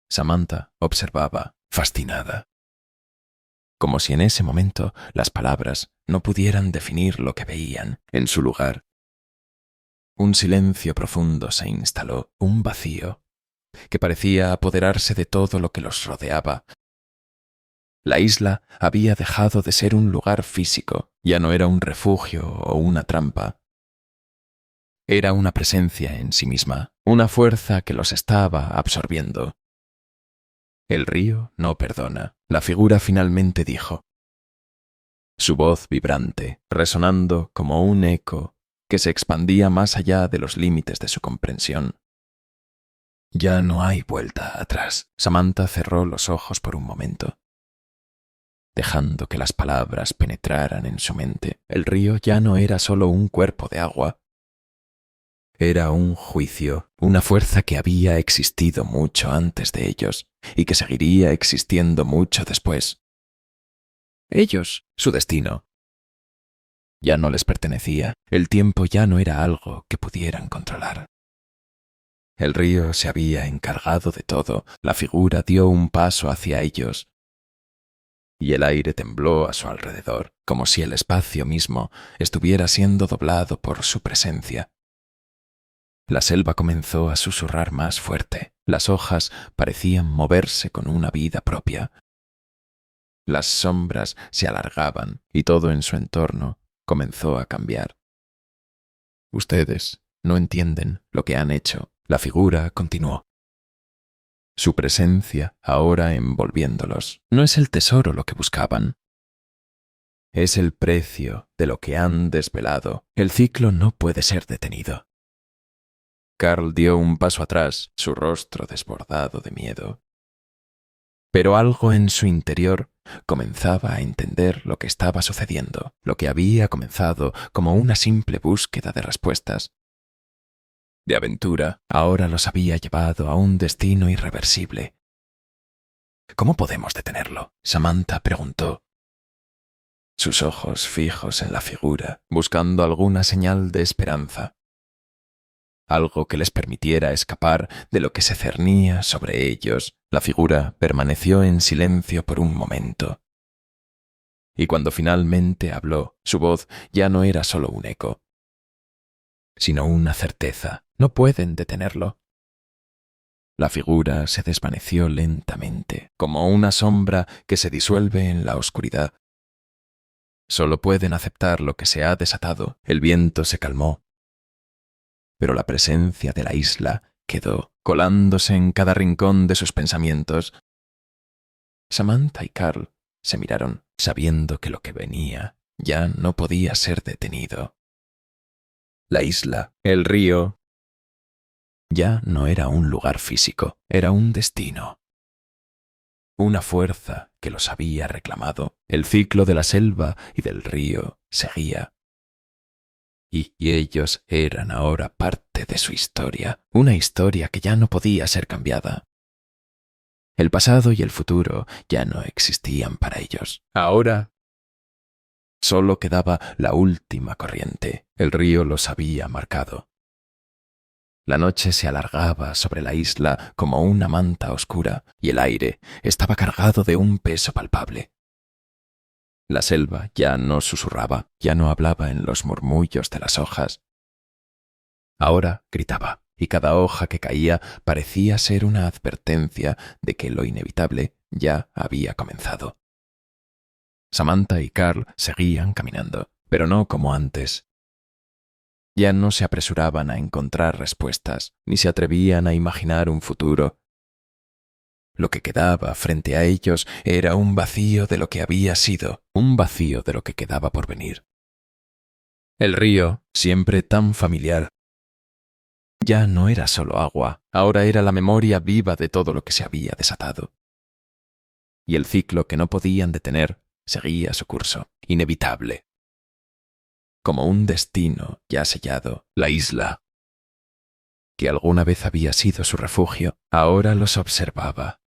Samantha observaba, fascinada, como si en ese momento las palabras no pudieran definir lo que veían en su lugar. Un silencio profundo se instaló, un vacío, que parecía apoderarse de todo lo que los rodeaba. La isla había dejado de ser un lugar físico, ya no era un refugio o una trampa. Era una presencia en sí misma, una fuerza que los estaba absorbiendo. El río no perdona, la figura finalmente dijo. Su voz vibrante, resonando como un eco que se expandía más allá de los límites de su comprensión. Ya no hay vuelta atrás. Samantha cerró los ojos por un momento, dejando que las palabras penetraran en su mente. El río ya no era solo un cuerpo de agua. Era un juicio, una fuerza que había existido mucho antes de ellos y que seguiría existiendo mucho después. Ellos, su destino, ya no les pertenecía. El tiempo ya no era algo que pudieran controlar. El río se había encargado de todo. La figura dio un paso hacia ellos y el aire tembló a su alrededor, como si el espacio mismo estuviera siendo doblado por su presencia. La selva comenzó a susurrar más fuerte. Las hojas parecían moverse con una vida propia. Las sombras se alargaban y todo en su entorno comenzó a cambiar. Ustedes no entienden lo que han hecho. La figura continuó. Su presencia, ahora envolviéndolos, no es el tesoro lo que buscaban. Es el precio de lo que han desvelado. El ciclo no puede ser detenido. Carl dio un paso atrás, su rostro desbordado de miedo. Pero algo en su interior comenzaba a entender lo que estaba sucediendo, lo que había comenzado como una simple búsqueda de respuestas, de aventura, ahora los había llevado a un destino irreversible. ¿Cómo podemos detenerlo? Samantha preguntó, sus ojos fijos en la figura, buscando alguna señal de esperanza, algo que les permitiera escapar de lo que se cernía sobre ellos. La figura permaneció en silencio por un momento. Y cuando finalmente habló, su voz ya no era solo un eco, sino una certeza. No pueden detenerlo. La figura se desvaneció lentamente, como una sombra que se disuelve en la oscuridad. Solo pueden aceptar lo que se ha desatado. El viento se calmó, pero la presencia de la isla quedó, colándose en cada rincón de sus pensamientos. Samantha y Carl se miraron, sabiendo que lo que venía ya no podía ser detenido. La isla, el río, ya no era un lugar físico, era un destino. Una fuerza que los había reclamado. El ciclo de la selva y del río seguía. Y ellos eran ahora parte de su historia, una historia que ya no podía ser cambiada. El pasado y el futuro ya no existían para ellos. Ahora solo quedaba la última corriente. El río los había marcado. La noche se alargaba sobre la isla como una manta oscura y el aire estaba cargado de un peso palpable. La selva ya no susurraba, ya no hablaba en los murmullos de las hojas. Ahora gritaba, y cada hoja que caía parecía ser una advertencia de que lo inevitable ya había comenzado. Samantha y Carl seguían caminando, pero no como antes. Ya no se apresuraban a encontrar respuestas, ni se atrevían a imaginar un futuro. Lo que quedaba frente a ellos era un vacío de lo que había sido, un vacío de lo que quedaba por venir. El río, siempre tan familiar, Ya no era solo agua, ahora era la memoria viva de todo lo que se había desatado. Y el ciclo que no podían detener seguía su curso, inevitable. Como un destino ya sellado, la isla, que alguna vez había sido su refugio, ahora los observaba.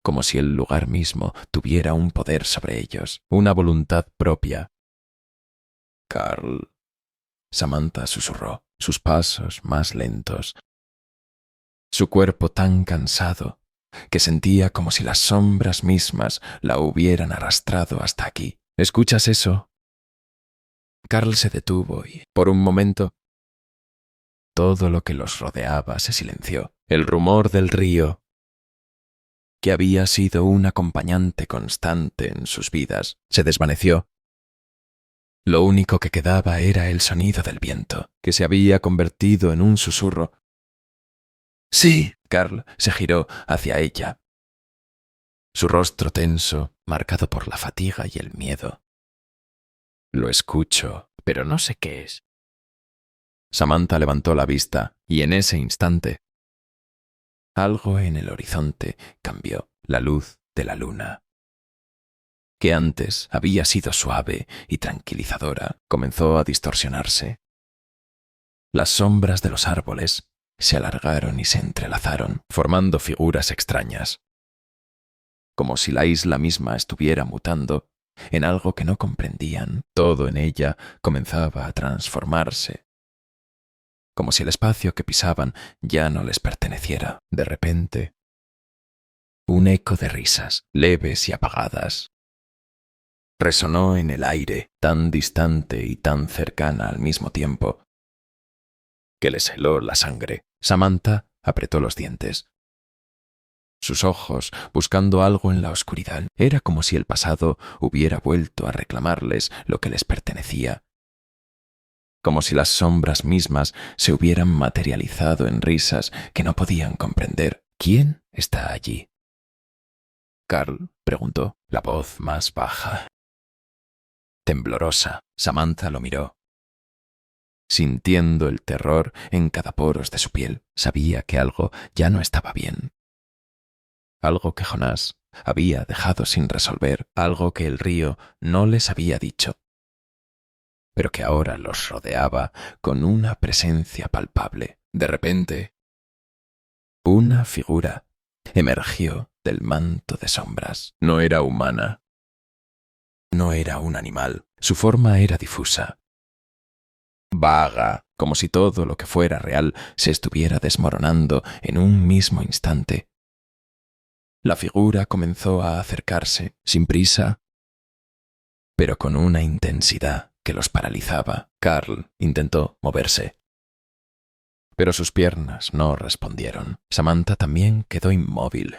Como si el lugar mismo tuviera un poder sobre ellos, una voluntad propia. Carl. Samantha susurró, sus pasos más lentos. Su cuerpo tan cansado que sentía como si las sombras mismas la hubieran arrastrado hasta aquí. ¿Escuchas eso? Carl se detuvo y, por un momento, todo lo que los rodeaba se silenció. El rumor del río, que había sido un acompañante constante en sus vidas, se desvaneció. Lo único que quedaba era el sonido del viento, que se había convertido en un susurro. Sí, Carl se giró hacia ella. Su rostro tenso, marcado por la fatiga y el miedo. Lo escucho, pero no sé qué es. Samantha levantó la vista y en ese instante algo en el horizonte cambió, la luz de la luna, que antes había sido suave y tranquilizadora, comenzó a distorsionarse. Las sombras de los árboles se alargaron y se entrelazaron, formando figuras extrañas, como si la isla misma estuviera mutando en algo que no comprendían. Todo en ella comenzaba a transformarse, como si el espacio que pisaban ya no les perteneciera. De repente, un eco de risas, leves y apagadas, resonó en el aire, tan distante y tan cercana al mismo tiempo, que les heló la sangre. Samantha apretó los dientes. Sus ojos, buscando algo en la oscuridad, era como si el pasado hubiera vuelto a reclamarles lo que les pertenecía, como si las sombras mismas se hubieran materializado en risas que no podían comprender. ¿Quién está allí? Carl preguntó, la voz más baja. Temblorosa, Samantha lo miró. Sintiendo el terror en cada poros de su piel, sabía que algo ya no estaba bien. Algo que Jonás había dejado sin resolver, algo que el río no les había dicho, pero que ahora los rodeaba con una presencia palpable. De repente, una figura emergió del manto de sombras. No era humana. No era un animal. Su forma era difusa, vaga, como si todo lo que fuera real se estuviera desmoronando en un mismo instante. La figura comenzó a acercarse, sin prisa, pero con una intensidad que los paralizaba. Carl intentó moverse, pero sus piernas no respondieron. Samantha también quedó inmóvil,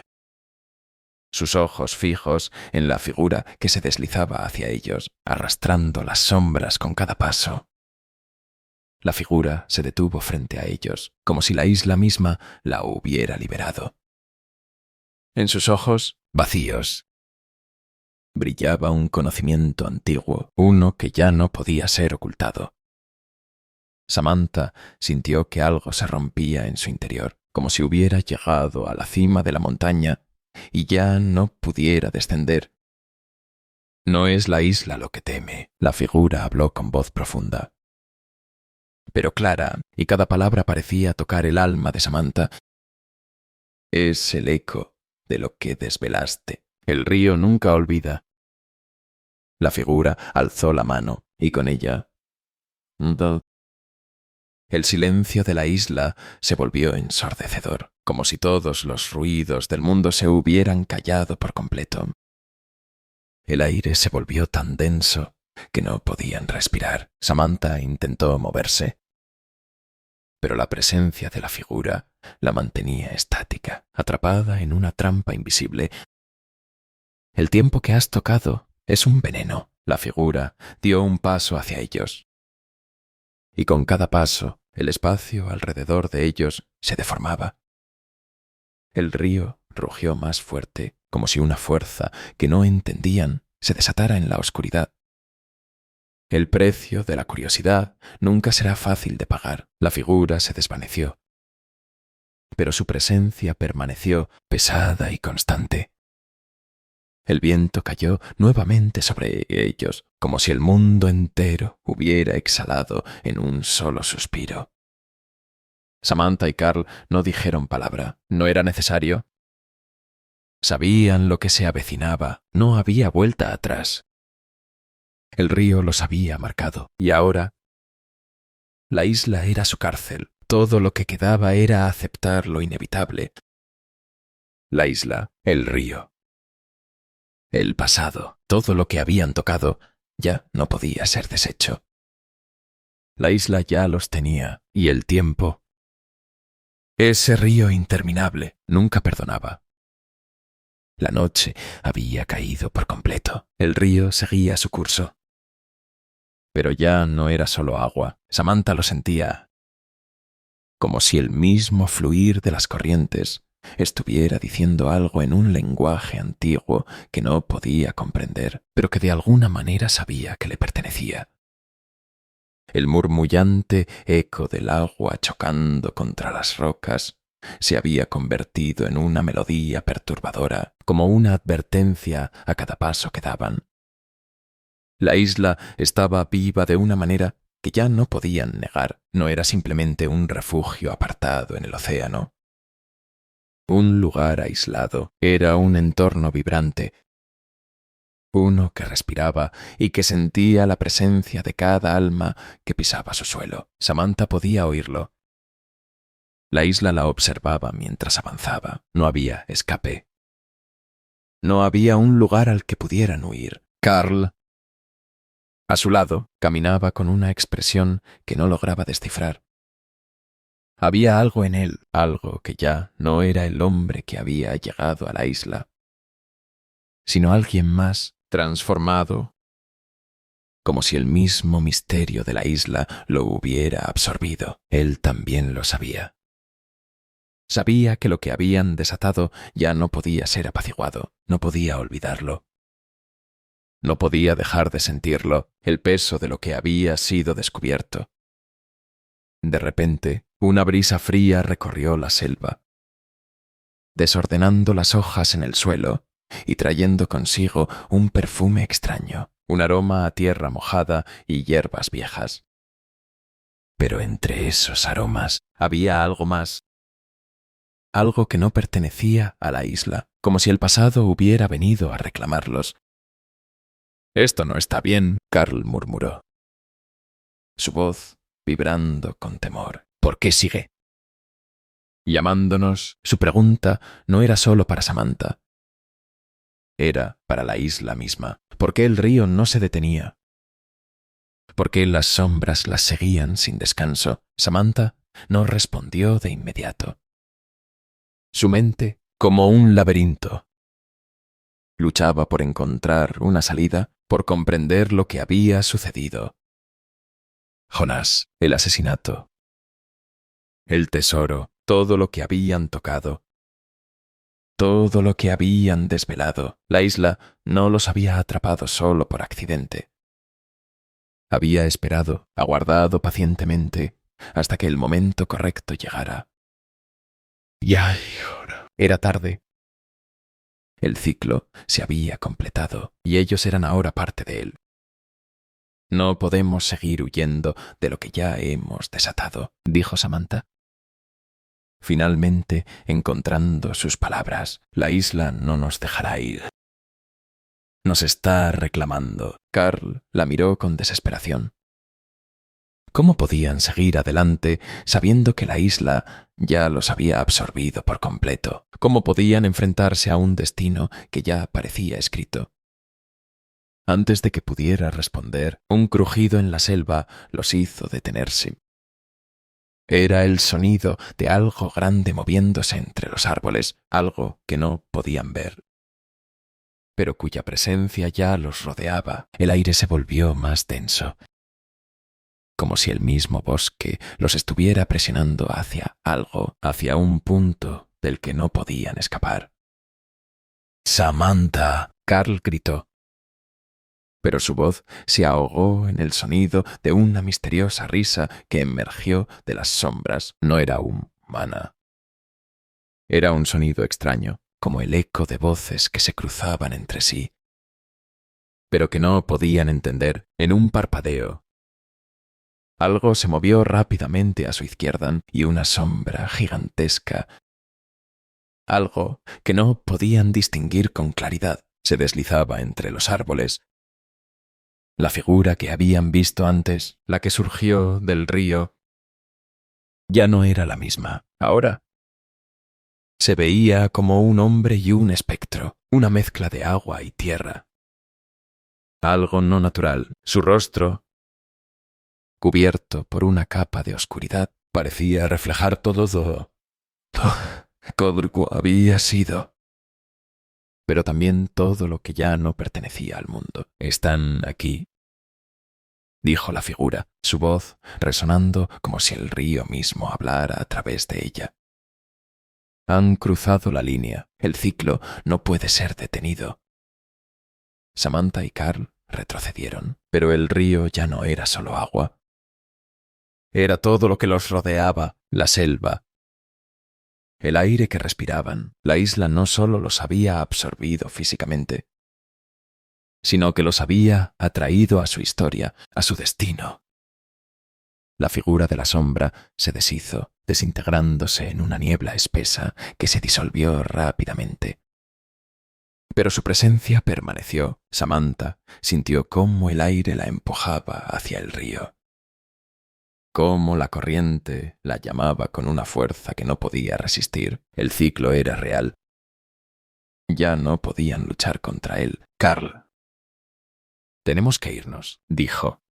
sus ojos fijos en la figura que se deslizaba hacia ellos, arrastrando las sombras con cada paso. La figura se detuvo frente a ellos, como si la isla misma la hubiera liberado. En sus ojos, vacíos, brillaba un conocimiento antiguo, uno que ya no podía ser ocultado. Samantha sintió que algo se rompía en su interior, como si hubiera llegado a la cima de la montaña y ya no pudiera descender. No es la isla lo que teme, la figura habló con voz profunda, pero clara, y cada palabra parecía tocar el alma de Samantha. Es el eco de lo que desvelaste. El río nunca olvida. La figura alzó la mano, y con ella el silencio de la isla se volvió ensordecedor, como si todos los ruidos del mundo se hubieran callado por completo. El aire se volvió tan denso que no podían respirar. Samantha intentó moverse, pero la presencia de la figura la mantenía estática, atrapada en una trampa invisible. El tiempo que has tocado es un veneno. La figura dio un paso hacia ellos, y con cada paso el espacio alrededor de ellos se deformaba. El río rugió más fuerte, como si una fuerza que no entendían se desatara en la oscuridad. El precio de la curiosidad nunca será fácil de pagar. La figura se desvaneció, pero su presencia permaneció pesada y constante. El viento cayó nuevamente sobre ellos, como si el mundo entero hubiera exhalado en un solo suspiro. Samantha y Carl no dijeron palabra. ¿No era necesario? Sabían lo que se avecinaba. No había vuelta atrás. El río los había marcado, y ahora la isla era su cárcel. Todo lo que quedaba era aceptar lo inevitable. La isla, el río, el pasado, todo lo que habían tocado, ya no podía ser deshecho. La isla ya los tenía, y el tiempo, ese río interminable, nunca perdonaba. La noche había caído por completo. El río seguía su curso. Pero ya no era solo agua. Samantha lo sentía, como si el mismo fluir de las corrientes estuviera diciendo algo en un lenguaje antiguo que no podía comprender, pero que de alguna manera sabía que le pertenecía. El murmullante eco del agua chocando contra las rocas se había convertido en una melodía perturbadora, como una advertencia a cada paso que daban. La isla estaba viva de una manera que ya no podían negar. No era simplemente un refugio apartado en el océano. Un lugar aislado, era un entorno vibrante, uno que respiraba y que sentía la presencia de cada alma que pisaba su suelo. Samantha podía oírlo. La isla la observaba mientras avanzaba. No había escape. No había un lugar al que pudieran huir. Carl, a su lado, caminaba con una expresión que no lograba descifrar. Había algo en él, algo que ya no era el hombre que había llegado a la isla, sino alguien más transformado, como si el mismo misterio de la isla lo hubiera absorbido. Él también lo sabía. Sabía que lo que habían desatado ya no podía ser apaciguado, no podía olvidarlo. No podía dejar de sentirlo, el peso de lo que había sido descubierto. De repente, una brisa fría recorrió la selva, desordenando las hojas en el suelo y trayendo consigo un perfume extraño, un aroma a tierra mojada y hierbas viejas. Pero entre esos aromas había algo más, algo que no pertenecía a la isla, como si el pasado hubiera venido a reclamarlos. «Esto no está bien», Carl murmuró, su voz vibrando con temor. «¿Por qué sigue llamándonos?» Su pregunta no era solo para Samantha. Era para la isla misma. ¿Por qué el río no se detenía? ¿Por qué las sombras las seguían sin descanso? Samantha no respondió de inmediato. Su mente, como un laberinto, luchaba por encontrar una salida, por comprender lo que había sucedido. Jonás, el asesinato, el tesoro, todo lo que habían tocado, todo lo que habían desvelado. La isla no los había atrapado solo por accidente. Había esperado, aguardado pacientemente, hasta que el momento correcto llegara. Ya era tarde. El ciclo se había completado y ellos eran ahora parte de él. «No podemos seguir huyendo de lo que ya hemos desatado», dijo Samantha. Finalmente, encontrando sus palabras, «La isla no nos dejará ir. Nos está reclamando». Carl la miró con desesperación. ¿Cómo podían seguir adelante sabiendo que la isla ya los había absorbido por completo? ¿Cómo podían enfrentarse a un destino que ya parecía escrito? Antes de que pudiera responder, un crujido en la selva los hizo detenerse. Era el sonido de algo grande moviéndose entre los árboles, algo que no podían ver, pero cuya presencia ya los rodeaba. El aire se volvió más denso, como si el mismo bosque los estuviera presionando hacia algo, hacia un punto del que no podían escapar. «¡Samantha!», Carl gritó. pero su voz se ahogó en el sonido de una misteriosa risa que emergió de las sombras. No era humana. Era un sonido extraño, como el eco de voces que se cruzaban entre sí, pero que no podían entender. En un parpadeo, algo se movió rápidamente a su izquierda y una sombra gigantesca, algo que no podían distinguir con claridad, se deslizaba entre los árboles. La figura que habían visto antes, la que surgió del río, ya no era la misma. Ahora se veía como un hombre y un espectro, una mezcla de agua y tierra. Algo no natural. Su rostro, cubierto por una capa de oscuridad, parecía reflejar todo lo que había sido, pero también todo lo que ya no pertenecía al mundo. «Están aquí», dijo la figura, su voz resonando como si el río mismo hablara a través de ella. «Han cruzado la línea. El ciclo no puede ser detenido». Samantha y Carl retrocedieron, pero el río ya no era solo agua. Era todo lo que los rodeaba, la selva, el aire que respiraban. La isla no solo los había absorbido físicamente, sino que los había atraído a su historia, a su destino. La figura de la sombra se deshizo, desintegrándose en una niebla espesa que se disolvió rápidamente. Pero su presencia permaneció. Samantha sintió cómo el aire la empujaba hacia el río, cómo la corriente la llamaba con una fuerza que no podía resistir. El ciclo era real. Ya no podían luchar contra él. «Carl, tenemos que irnos», dijo,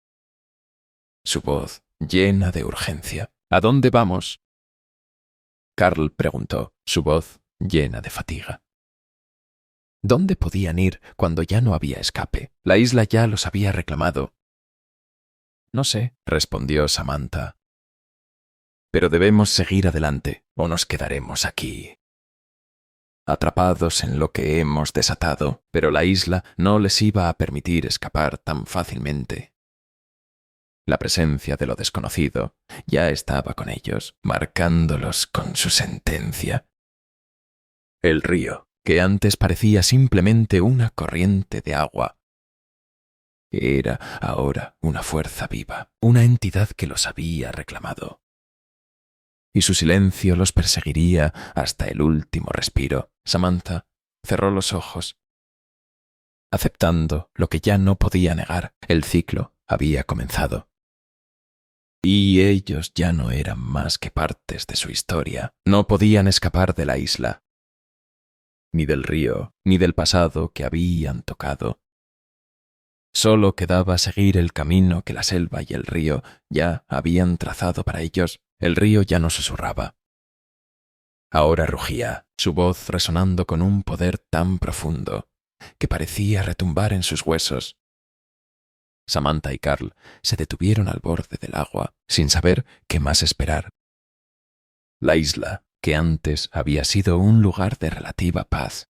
su voz llena de urgencia. «¿A dónde vamos?». Carl preguntó, su voz llena de fatiga. ¿Dónde podían ir cuando ya no había escape? La isla ya los había reclamado. «No sé», respondió Samantha. «Pero debemos seguir adelante o nos quedaremos aquí, atrapados en lo que hemos desatado». Pero la isla no les iba a permitir escapar tan fácilmente. La presencia de lo desconocido ya estaba con ellos, marcándolos con su sentencia. El río, que antes parecía simplemente una corriente de agua, era ahora una fuerza viva, una entidad que los había reclamado. Y su silencio los perseguiría hasta el último respiro. Samantha cerró los ojos, aceptando lo que ya no podía negar. El ciclo había comenzado. Y ellos ya no eran más que partes de su historia. No podían escapar de la isla, ni del río, ni del pasado que habían tocado. Solo quedaba seguir el camino que la selva y el río ya habían trazado para ellos. El río ya no susurraba. Ahora rugía, su voz resonando con un poder tan profundo que parecía retumbar en sus huesos. Samantha y Carl se detuvieron al borde del agua, sin saber qué más esperar. La isla, que antes había sido un lugar de relativa paz,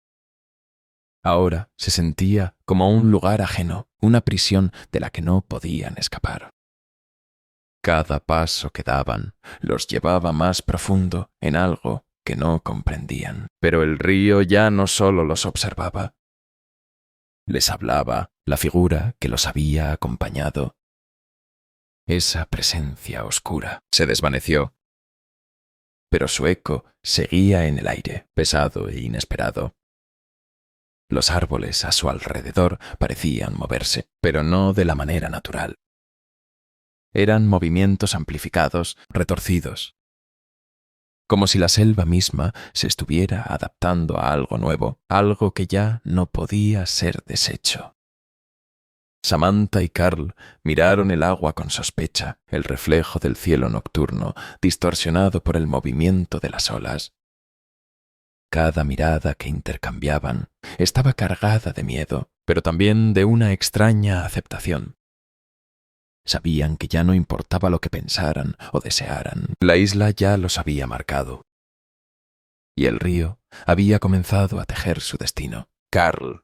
ahora se sentía como un lugar ajeno, una prisión de la que no podían escapar. Cada paso que daban los llevaba más profundo en algo que no comprendían. Pero el río ya no solo los observaba. Les hablaba. La figura que los había acompañado, esa presencia oscura, se desvaneció, pero su eco seguía en el aire, pesado e inesperado. Los árboles a su alrededor parecían moverse, pero no de la manera natural. Eran movimientos amplificados, retorcidos, como si la selva misma se estuviera adaptando a algo nuevo, algo que ya no podía ser deshecho. Samantha y Carl miraron el agua con sospecha, el reflejo del cielo nocturno, distorsionado por el movimiento de las olas. Cada mirada que intercambiaban estaba cargada de miedo, pero también de una extraña aceptación. Sabían que ya no importaba lo que pensaran o desearan. La isla ya los había marcado, y el río había comenzado a tejer su destino. Carl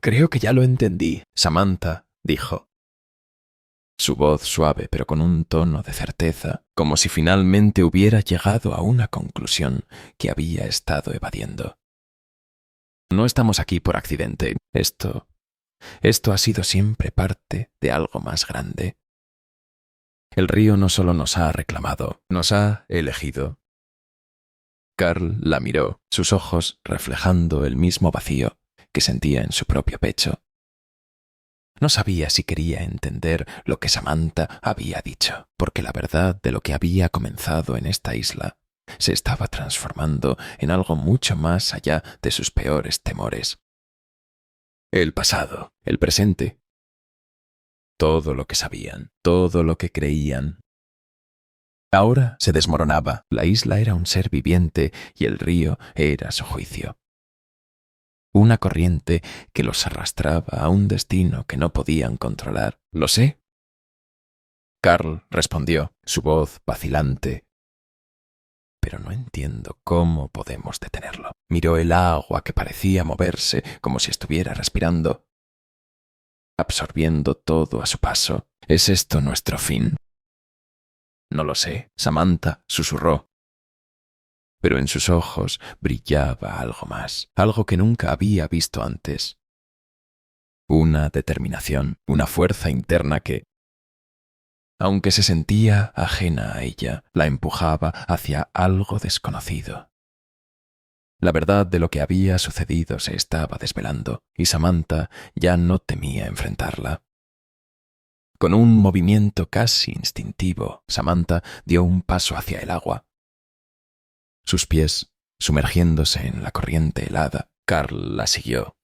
Creo que ya lo entendí, Samantha dijo. Su voz suave pero con un tono de certeza, como si finalmente hubiera llegado a una conclusión que había estado evadiendo. No estamos aquí por accidente. Esto ha sido siempre parte de algo más grande. El río no solo nos ha reclamado, nos ha elegido. Carl la miró, sus ojos reflejando el mismo vacío que sentía en su propio pecho. No sabía si quería entender lo que Samantha había dicho, porque la verdad de lo que había comenzado en esta isla se estaba transformando en algo mucho más allá de sus peores temores. El pasado, el presente, todo lo que sabían, todo lo que creían. Ahora se desmoronaba. La isla era un ser viviente y el río era su juicio. Una corriente que los arrastraba a un destino que no podían controlar. «Lo sé». Carl respondió, su voz vacilante. «Pero no entiendo cómo podemos detenerlo». Miró el agua que parecía moverse como si estuviera respirando, absorbiendo todo a su paso. ¿Es esto nuestro fin? No lo sé, Samantha susurró. Pero en sus ojos brillaba algo más, algo que nunca había visto antes. Una determinación, una fuerza interna que, aunque se sentía ajena a ella, la empujaba hacia algo desconocido. La verdad de lo que había sucedido se estaba desvelando, y Samantha ya no temía enfrentarla. Con un movimiento casi instintivo, Samantha dio un paso hacia el agua. Sus pies sumergiéndose en la corriente helada, Carl la siguió.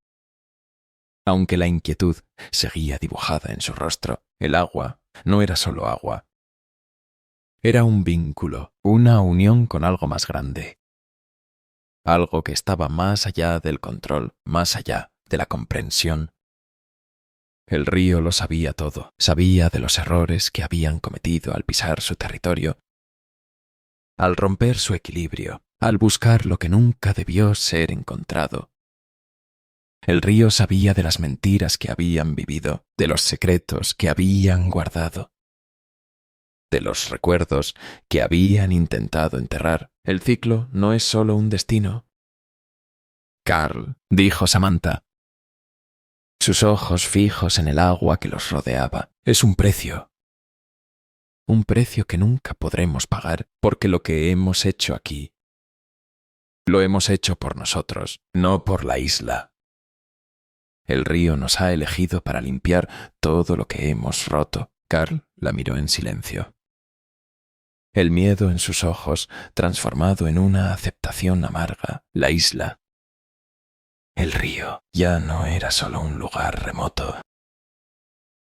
Aunque la inquietud seguía dibujada en su rostro, el agua no era solo agua. Era un vínculo, una unión con algo más grande. Algo que estaba más allá del control, más allá de la comprensión. El río lo sabía todo, sabía de los errores que habían cometido al pisar su territorio, al romper su equilibrio, al buscar lo que nunca debió ser encontrado. El río sabía de las mentiras que habían vivido, de los secretos que habían guardado, de los recuerdos que habían intentado enterrar. El ciclo no es solo un destino. Carl, dijo Samantha, sus ojos fijos en el agua que los rodeaba, es un precio que nunca podremos pagar, porque lo que hemos hecho aquí, lo hemos hecho por nosotros, no por la isla. El río nos ha elegido para limpiar todo lo que hemos roto. Carl la miró en silencio. El miedo en sus ojos transformado en una aceptación amarga. La isla, el río, ya no era solo un lugar remoto.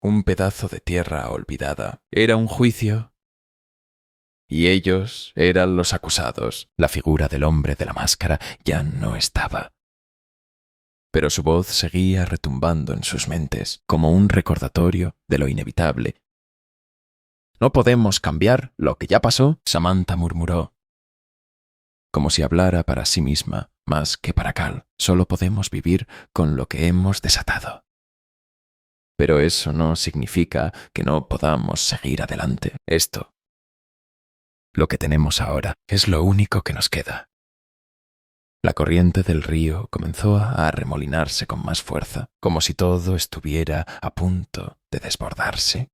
Un pedazo de tierra olvidada. Era un juicio. Y ellos eran los acusados. La figura del hombre de la máscara ya no estaba. Pero su voz seguía retumbando en sus mentes, como un recordatorio de lo inevitable. «No podemos cambiar lo que ya pasó», Samantha murmuró, como si hablara para sí misma, más que para Carl. «Solo podemos vivir con lo que hemos desatado». Pero eso no significa que no podamos seguir adelante. Esto, lo que tenemos ahora, es lo único que nos queda. La corriente del río comenzó a arremolinarse con más fuerza, como si todo estuviera a punto de desbordarse.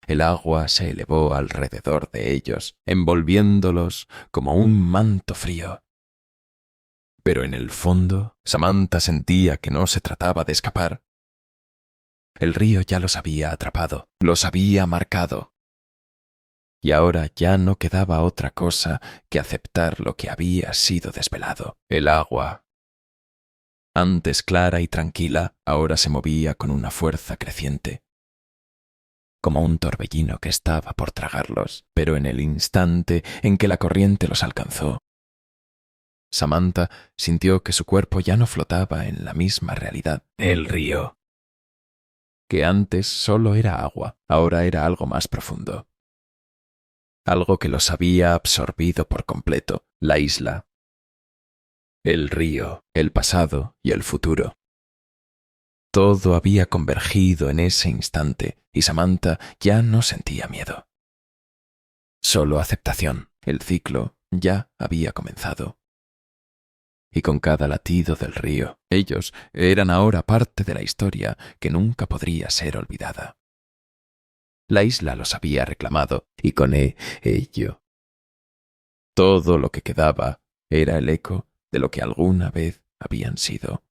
El agua se elevó alrededor de ellos, envolviéndolos como un manto frío. Pero en el fondo, Samantha sentía que no se trataba de escapar. El río ya los había atrapado, los había marcado. Y ahora ya no quedaba otra cosa que aceptar lo que había sido desvelado. El agua, antes clara y tranquila, ahora se movía con una fuerza creciente, como un torbellino que estaba por tragarlos. Pero en el instante en que la corriente los alcanzó, Samantha sintió que su cuerpo ya no flotaba en la misma realidad. El río, que antes solo era agua, ahora era algo más profundo. Algo que los había absorbido por completo. La isla, el río, el pasado y el futuro. Todo había convergido en ese instante y Samantha ya no sentía miedo. Solo aceptación. El ciclo ya había comenzado. Y con cada latido del río, ellos eran ahora parte de la historia que nunca podría ser olvidada. La isla los había reclamado, y con ello. Todo lo que quedaba era el eco de lo que alguna vez habían sido.